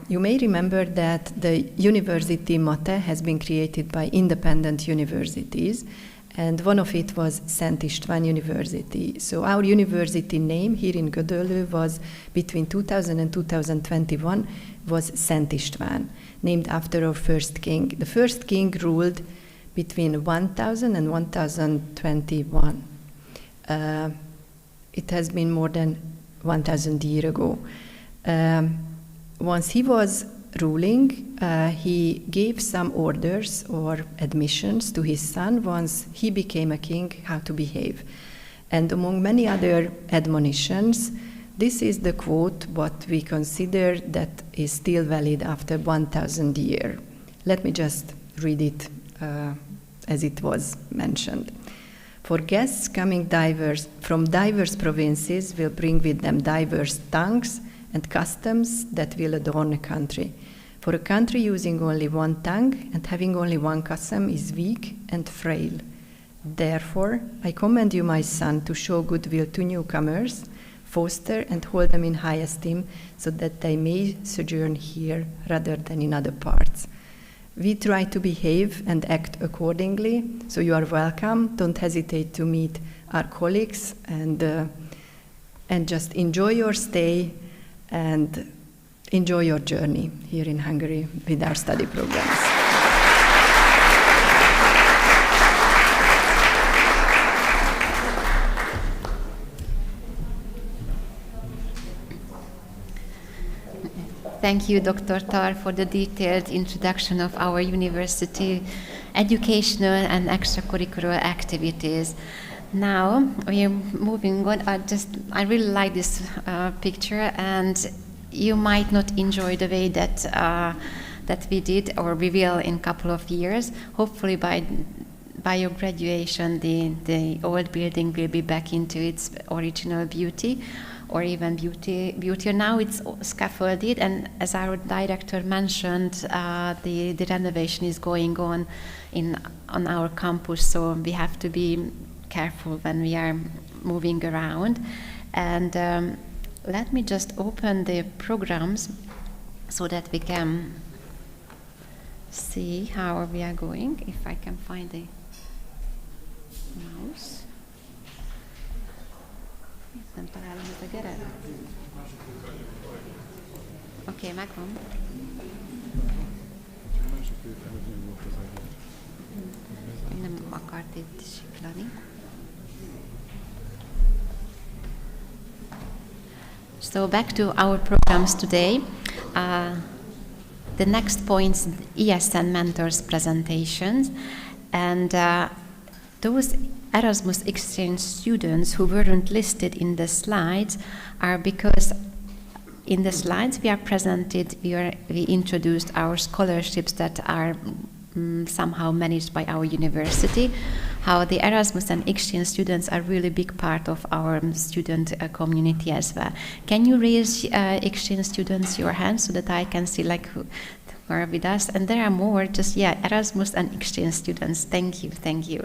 S3: You may remember that the university motto has been created by independent universities, and one of it was Szent István University. So our university name here in Gödöllő was, between 2000 and 2021, was Szent István, named after our first king. The first king ruled between 1000 and 1021. It has been more than 1000 years ago. Once he was ruling, he gave some orders or admissions to his son once he became a king, how to behave. And among many other admonitions, this is the quote what we consider that is still valid after 1000 years. Let me just read it as it was mentioned. For guests coming from diverse provinces will bring with them diverse tongues and customs that will adorn a country. For a country using only one tongue and having only one custom is weak and frail. Therefore, I commend you, my son, to show goodwill to newcomers, foster and hold them in high esteem, so that they may sojourn here rather than in other parts. We try to behave and act accordingly, so you are welcome. Don't hesitate to meet our colleagues and just enjoy your stay and enjoy your journey here in Hungary with our study programs.
S1: Thank you, Dr. Tar, for the detailed introduction of our university educational and extracurricular activities. Now we are moving on. I really like this picture, and you might not enjoy the way that we did, or we will in a couple of years. Hopefully, by your graduation, the old building will be back into its original beauty, or even beauty. Now it's scaffolded, and as our director mentioned, the renovation is going on on our campus, so we have to be careful when we are moving around. And let me just open the programs so that we can see how we are going, if I can find the mouse. Nem találom az egeret? Oké, megvan. Nem akart itt siklani. So back to our programs today. The next points, ESN mentors presentations, and those Erasmus exchange students who weren't listed in the slides are because in the slides we are presented, we introduced our scholarships that are somehow managed by our university, how the Erasmus and exchange students are really big part of our student community as well. Can you raise exchange students your hands so that I can see who are with us? And there are more, Erasmus and exchange students. Thank you.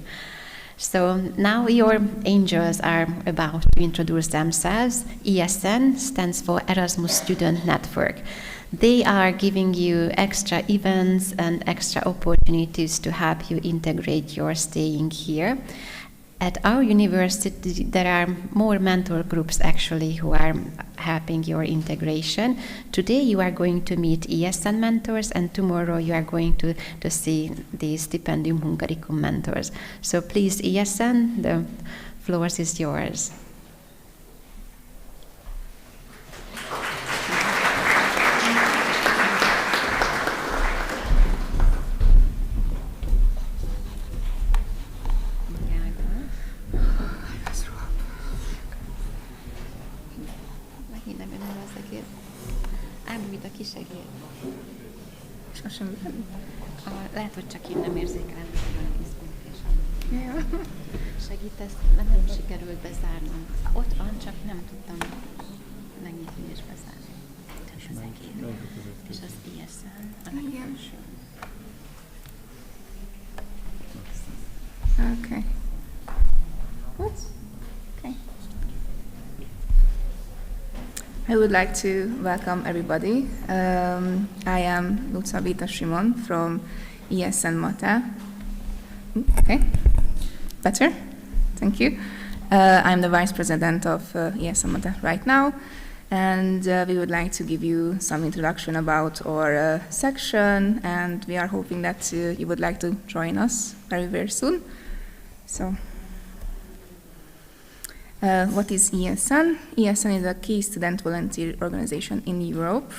S1: So now your angels are about to introduce themselves. ESN stands for Erasmus Student Network. They are giving you extra events and extra opportunities to help you integrate your staying here. At our university, there are more mentor groups actually who are helping your integration. Today you are going to meet ESN mentors, and tomorrow you are going to see the Stipendium Hungaricum mentors. So please, ESN, the floor is yours. Ki segít?
S4: Sosem.
S1: Lehet, hogy csak én nem érzékelem, hogy olyan izgulok és
S4: Ja.
S1: segítesz, nem sikerült bezárnom. Ott van, csak nem tudtam megnyitni és bezárni. Az egész. És az ISN, a legelső.
S4: Okay. What? Okay. I would like to welcome everybody. I am Lucavita Simon from ESN Mate. Okay, better. Thank you. I'm the vice president of ESN Mate right now, and we would like to give you some introduction about our section, and we are hoping that you would like to join us very, very soon. So, what is ESN? ESN is a key student volunteer organization in Europe.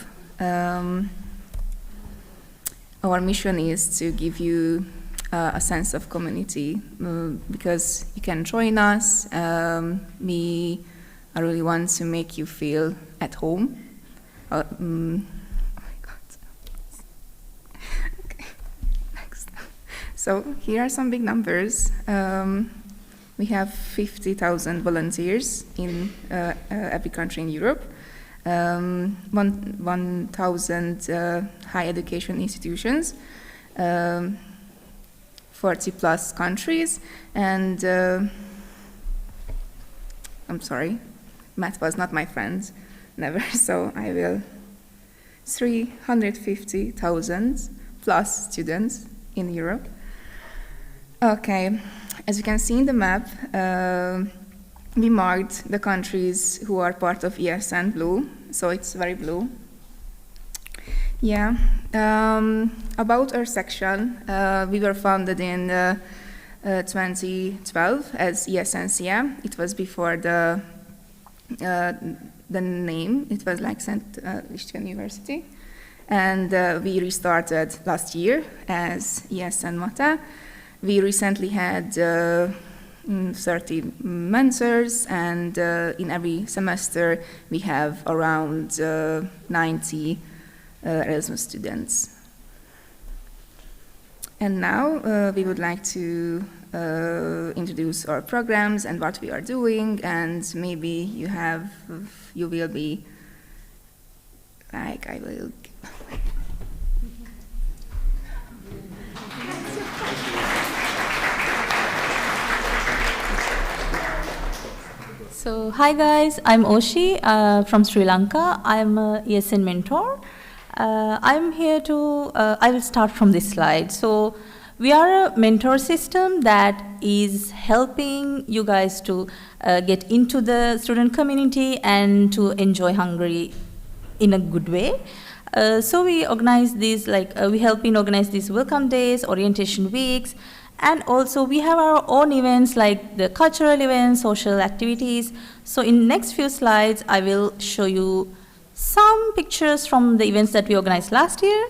S4: Our mission is to give you a sense of community because you can join us. We really want to make you feel at home. Oh my God. Okay, next. So here are some big numbers. We have 50,000 volunteers in every country in Europe, 1,000 higher education institutions, 40 plus countries, and I'm sorry, math was not my friend, never, so I will, 350,000 plus students in Europe. Okay. As you can see in the map, we marked the countries who are part of ESN blue, so it's very blue. Yeah, about our section, we were founded in 2012 as ESNCM. It was before the name, it was like St. István University. And we restarted last year as ESN Mate. We recently had 30 mentors, and in every semester we have around 90 Erasmus students. And now we would like to introduce our programs and what we are doing, and maybe you will be like, I will.
S5: So, hi guys, I'm Oshi from Sri Lanka. I'm a ESN mentor. I'm here to, I will start from this slide. So, we are a mentor system that is helping you guys to get into the student community and to enjoy Hungary in a good way. So we organize these, we help in organize these welcome days, orientation weeks, and also we have our own events like the cultural events, social activities. So in next few slides, I will show you some pictures from the events that we organized last year.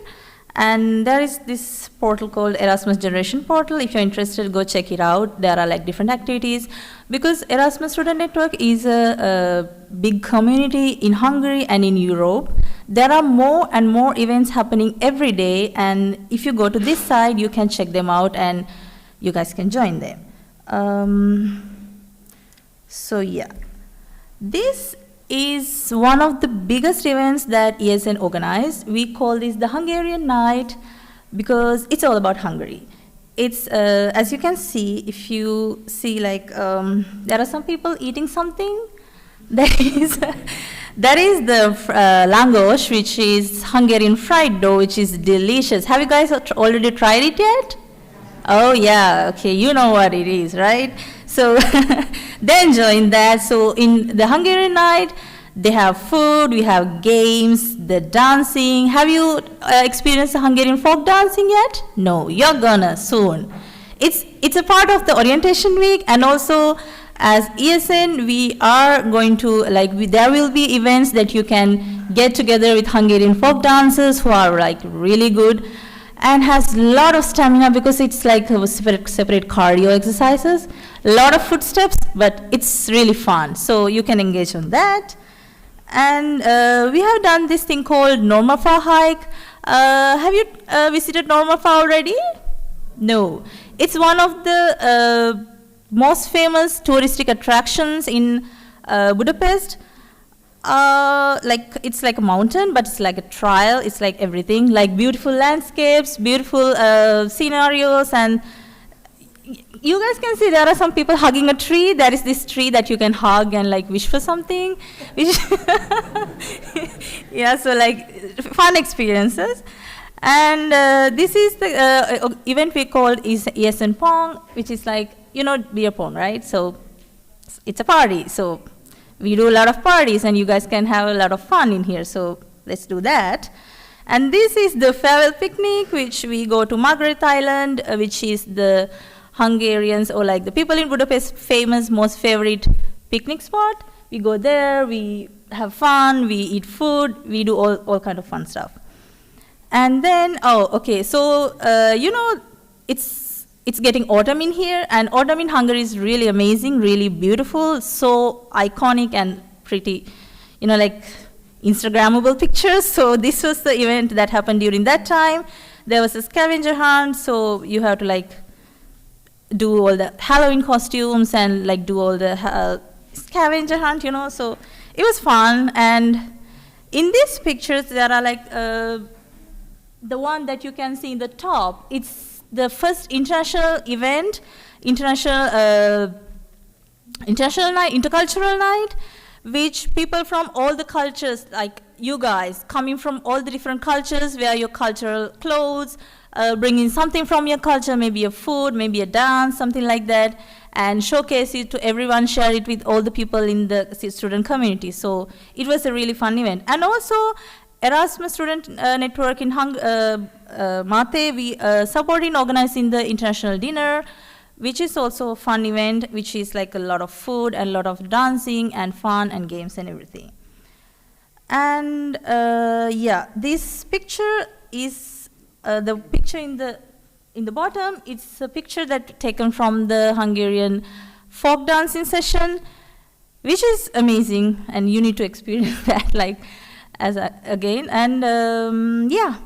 S5: And there is this portal called Erasmus Generation Portal. If you're interested, go check it out. There are like different activities. Because Erasmus Student Network is a big community in Hungary and in Europe. There are more and more events happening every day. And if you go to this site, you can check them out and you guys can join them. So yeah, this is one of the biggest events that ESN organized. We call this the Hungarian Night because it's all about Hungary. It's, as you can see, if you see like, there are some people eating something. That is the langos, which is Hungarian fried dough, which is delicious. Have you guys already tried it yet? Oh yeah, okay, you know what it is, right? So they're enjoying that. So in the Hungarian night, they have food, we have games, the dancing. Have you experienced the Hungarian folk dancing yet? No, you're gonna soon. It's a part of the orientation week, and also as ESN, we are going to, there will be events that you can get together with Hungarian folk dancers who are like really good and has a lot of stamina because it's like separate cardio exercises, a lot of footsteps, but it's really fun. So you can engage on that. And we have done this thing called Normafa hike. Have you visited Normafa already? No. It's one of the most famous touristic attractions in Budapest. It's like a mountain, but it's like a trail. It's like everything, like beautiful landscapes, beautiful scenarios, and you guys can see there are some people hugging a tree. There is this tree that you can hug and like wish for something. Yeah, so like fun experiences. And this is the event we called ESN Pong, which is like, you know, beer pong, right? So it's a party. So we do a lot of parties and you guys can have a lot of fun in here. So let's do that. And this is the farewell picnic, which we go to Margaret Island, which is the Hungarians or like the people in Budapest famous most favorite picnic spot. We go there, we have fun, we eat food, we do all kind of fun stuff. And then, so you know, it's getting autumn in here, and autumn in Hungary is really amazing, really beautiful, so iconic and pretty, you know, like Instagrammable pictures. So this was the event that happened during that time. There was a scavenger hunt, so you have to like do all the Halloween costumes and like do all the scavenger hunt, you know, so it was fun. And in these pictures there are like the one that you can see in the top, it's the first international event, intercultural night, which people from all the cultures, like you guys, coming from all the different cultures, wear your cultural clothes, bring in something from your culture, maybe a food, maybe a dance, something like that, and showcase it to everyone, share it with all the people in the student community. So it was a really fun event. And also Erasmus Student Network in Mate, we support in organizing the international dinner, which is also a fun event, which is like a lot of food and a lot of dancing and fun and games and everything. And yeah, this picture is the picture in the bottom. It's a picture that taken from the Hungarian folk dancing session, which is amazing, and you need to experience that like again. And yeah,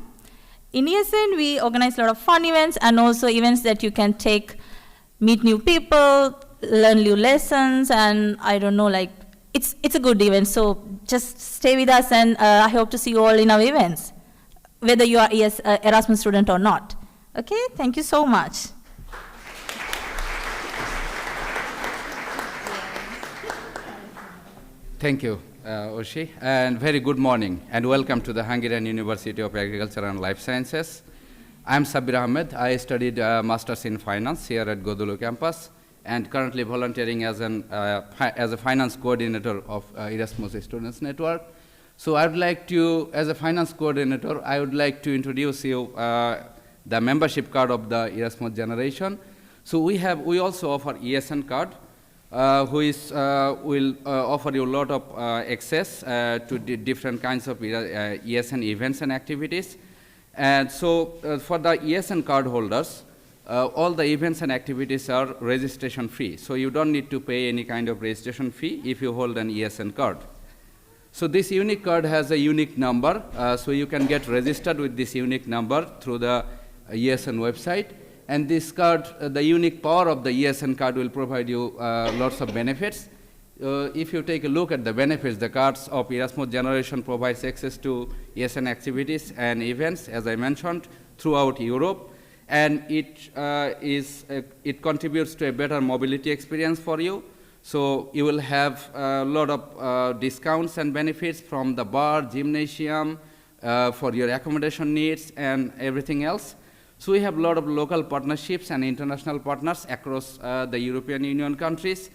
S5: in ESN we organize a lot of fun events and also events that you can meet new people, learn new lessons, and I don't know, like it's a good event. So just stay with us, and I hope to see you all in our events, whether you are Erasmus student or not. Okay, thank you so much.
S6: Thank you, Oshi, and very good morning, and welcome to the Hungarian University of Agriculture and Life Sciences. I'm Sabir Ahmed. I studied Masters in Finance here at Godulu campus, and currently volunteering as a finance coordinator of Erasmus Students Network. So I would like to, as a finance coordinator, I would like to introduce you the membership card of the Erasmus generation. So we also offer ESN card, will offer you a lot of access to different kinds of ESN events and activities. And so for the ESN card holders, all the events and activities are registration free. So you don't need to pay any kind of registration fee if you hold an ESN card. So this unique card has a unique number, so you can get registered with this unique number through the ESN website. And this card, the unique power of the ESN card will provide you lots of benefits. If you take a look at the benefits, the cards of Erasmus generation provides access to ESN activities and events, as I mentioned, throughout Europe. And it contributes to a better mobility experience for you. So you will have a lot of discounts and benefits from the bar, gymnasium, for your accommodation needs and everything else. So we have a lot of local partnerships and international partners across the European Union countries.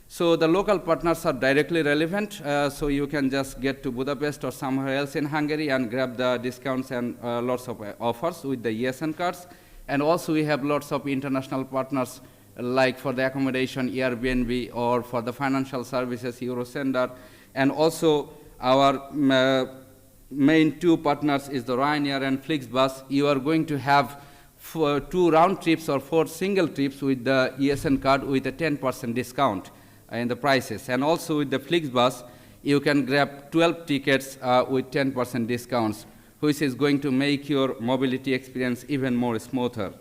S6: So the local partners are directly relevant, so you can just get to Budapest or somewhere else in Hungary and grab the discounts and lots of offers with the ESN cards. And also we have lots of international partners, like for the accommodation, Airbnb, or for the financial services, Eurocenter. And also our main two partners is the Ryanair and Flixbus. You are going to have 2 round trips or 4 single trips with the ESN card with a 10% discount in the prices. And also with the Flixbus, you can grab 12 tickets with 10% discounts, which is going to make your mobility experience even more smoother.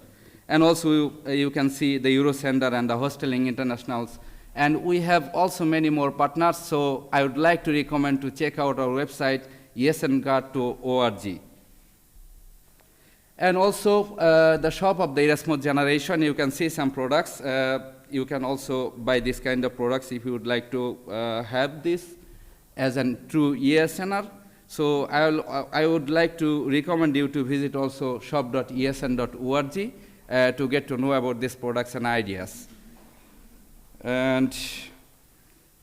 S6: And also, you can see the Eurocenter and the Hosteling Internationals. And we have also many more partners, so I would like to recommend to check out our website, esncard.org. And also, the shop of the Erasmus generation, you can see some products. You can also buy this kind of products if you would like to have this as a true ESNer. So I would like to recommend you to visit also shop.esn.org to get to know about these products and ideas. And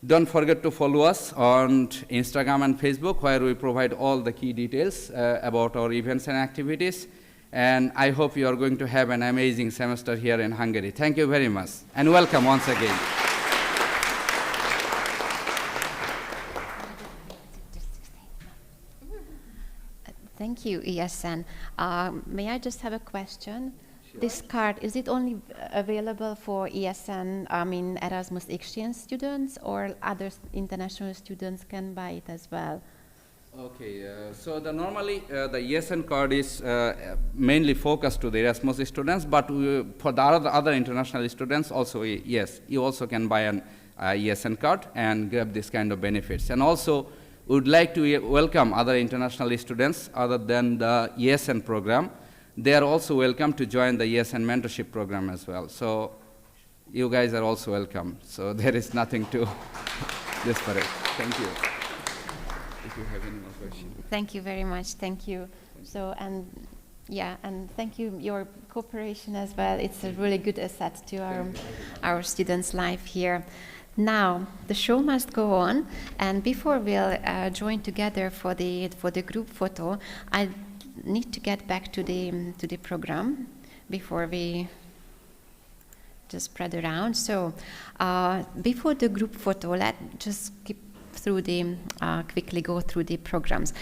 S6: don't forget to follow us on Instagram and Facebook, where we provide all the key details about our events and activities. And I hope you are going to have an amazing semester here in Hungary. Thank you very much, and welcome once again.
S1: Thank you, ESN. May I just have a question? Sure. This card, is it only available for ESN, Erasmus exchange students, or other international students can buy it as well?
S6: Okay, so normally the ESN card is mainly focused to the Erasmus students, but for the other international students also, yes, you also can buy an ESN card and grab this kind of benefits. And also, we would like to welcome other international students other than the ESN program. They are also welcome to join the ESN mentorship program as well. So you guys are also welcome. So there is nothing to desperate. Thank you. If you have any more questions.
S1: Thank you very much. Thank you. So, and thank you, your cooperation as well. It's a really good asset to our students' life here. Now, the show must go on, and before we'll join together for the group photo, I need to get back to the program before we just spread around. So, before the group photo, let's just quickly go through the programs.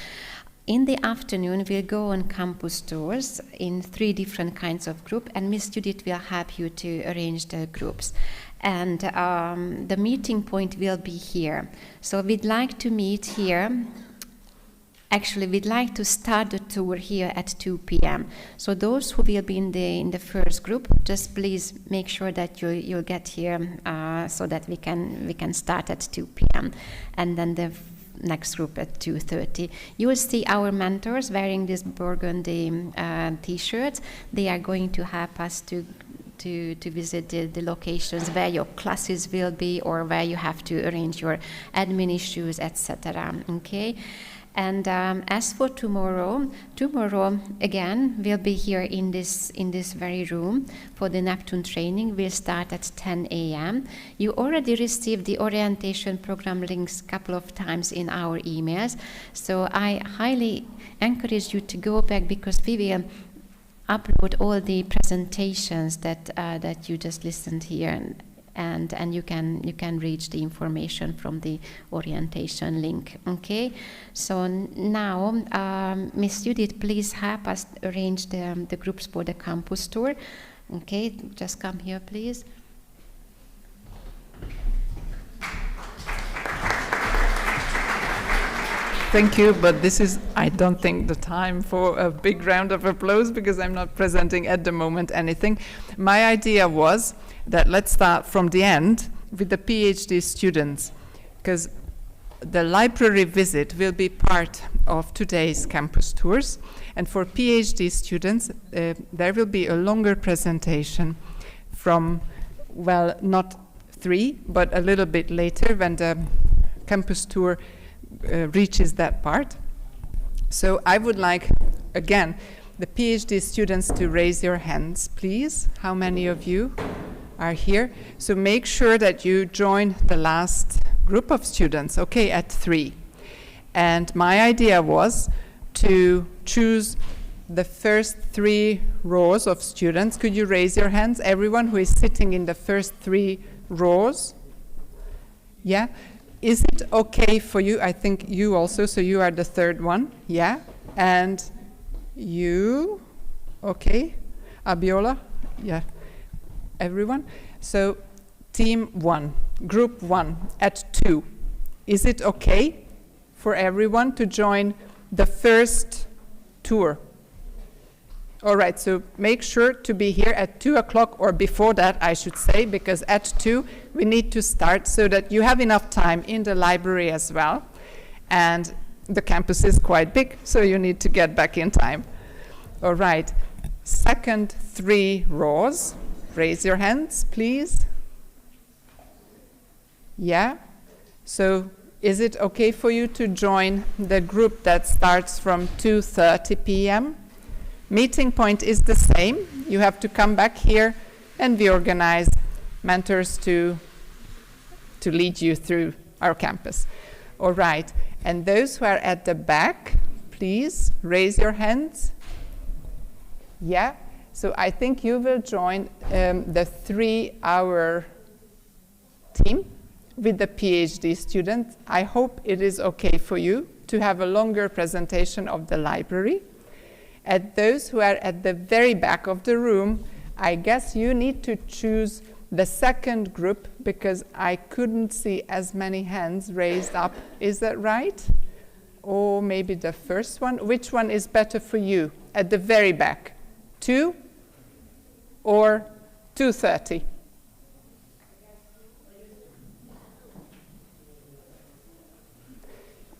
S1: In the afternoon, we'll go on campus tours in 3 different kinds of groups, and Miss Judith will help you to arrange the groups. And the meeting point will be here. So we'd like to meet here. Actually, we'd like to start the tour here at 2 p.m. So those who will be in the first group, just please make sure that you'll get here so that we can start at 2 p.m. and then the next group at 2:30. You will see our mentors wearing this burgundy T-shirts. They are going to help us to visit the locations where your classes will be or where you have to arrange your admin issues, etc. Okay. And as for tomorrow again we'll be here in this very room for the Neptune training. We'll start at 10 a.m. You already received the orientation program links a couple of times in our emails, so I highly encourage you to go back, because we will upload all the presentations that you just listened here, and you can reach the information from the orientation link. Okay, so now Miss Judith, please help us arrange the groups for the campus tour. Okay, just come here, please.
S7: Thank you, but this is, I don't think, the time for a big round of applause, because I'm not presenting at the moment anything. My idea was that let's start from the end with the PhD students, because the library visit will be part of today's campus tours. And for PhD students, there will be a longer presentation from, well, not 3, but a little bit later when the campus tour reaches that part. So I would like, again, the PhD students to raise your hands, please. How many of you are here? So make sure that you join the last group of students, okay, at 3. And my idea was to choose the first 3 rows of students. Could you raise your hands? Everyone who is sitting in the first 3 rows? Yeah? Is it okay for you? I think you also, so you are the 3rd one, yeah? And you, okay? Abiola, yeah. Everyone? So team 1, group 1 at 2. Is it okay? for everyone to join the first tour. All right, so make sure to be here at 2 o'clock, or before that, I should say, because at 2 we need to start so that you have enough time in the library as well. And the campus is quite big, so you need to get back in time. All right, second 3 rows. Raise your hands, please. Yeah? So is it okay for you to join the group that starts from 2:30 p.m.? Meeting point is the same. You have to come back here, and we organize mentors to lead you through our campus. All right, and those who are at the back, please raise your hands. Yeah, so I think you will join the 3-hour team with the PhD students. I hope it is okay for you to have a longer presentation of the library. At those who are at the very back of the room, I guess you need to choose the second group because I couldn't see as many hands raised up. Is that right? Or maybe the first one? Which one is better for you at the very back? 2 or 2:30?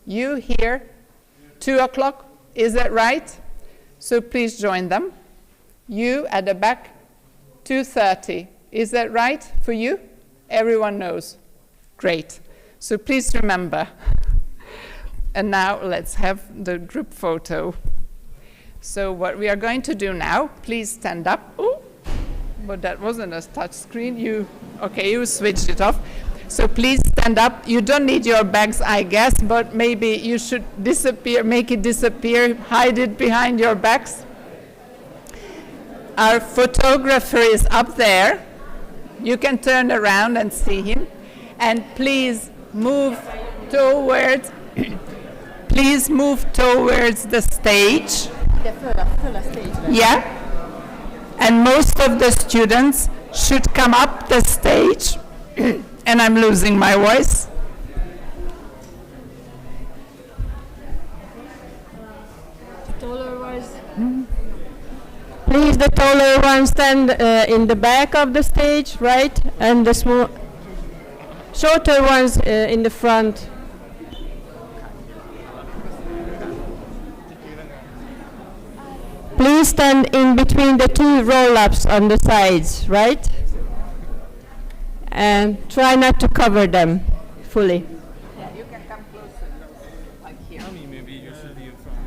S7: You here, 2 o'clock, is that right? So please join them. You at the back, 2:30. Is that right for you? Everyone knows. Great. So please remember. And now let's have the group photo. So what we are going to do now, please stand up. Oh, but that wasn't a touch screen. You switched it off. So please stand up. You don't need your bags, I guess, but maybe you should make it disappear, hide it behind your bags. Our photographer is up there. You can turn around and see him. And please move towards the stage. Yeah. And most of the students should come up the stage. And I'm losing my voice.
S8: Please, the taller ones stand in the back of the stage, right? And the shorter ones in the front. Please stand in between the 2 roll-ups on the sides, right? And try not to cover them fully.
S7: Yeah, you can come closer, like here.
S9: Maybe you should be in front.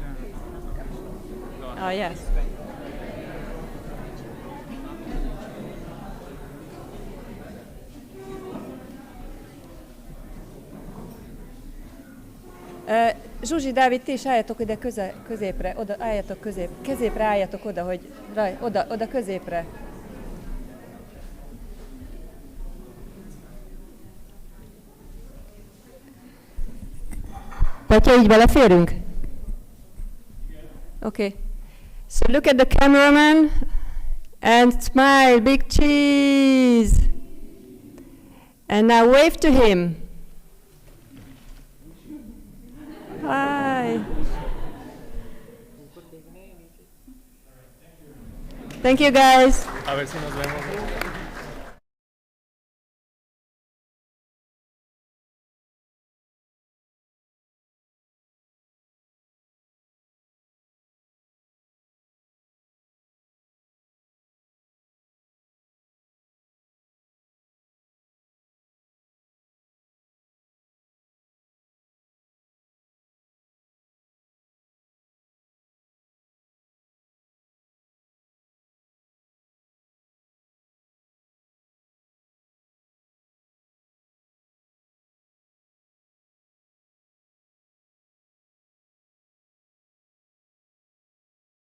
S8: Oh, yes. Zsuzsi, Dávid, ti is álljatok ide középre, oda álljatok középre álljatok oda, hogy oda középre. Petya, így beleférünk? Okay. So look at the cameraman and smile, big cheese. And now wave to him. Hi. Thank you, guys.
S9: A ver si nos vemos.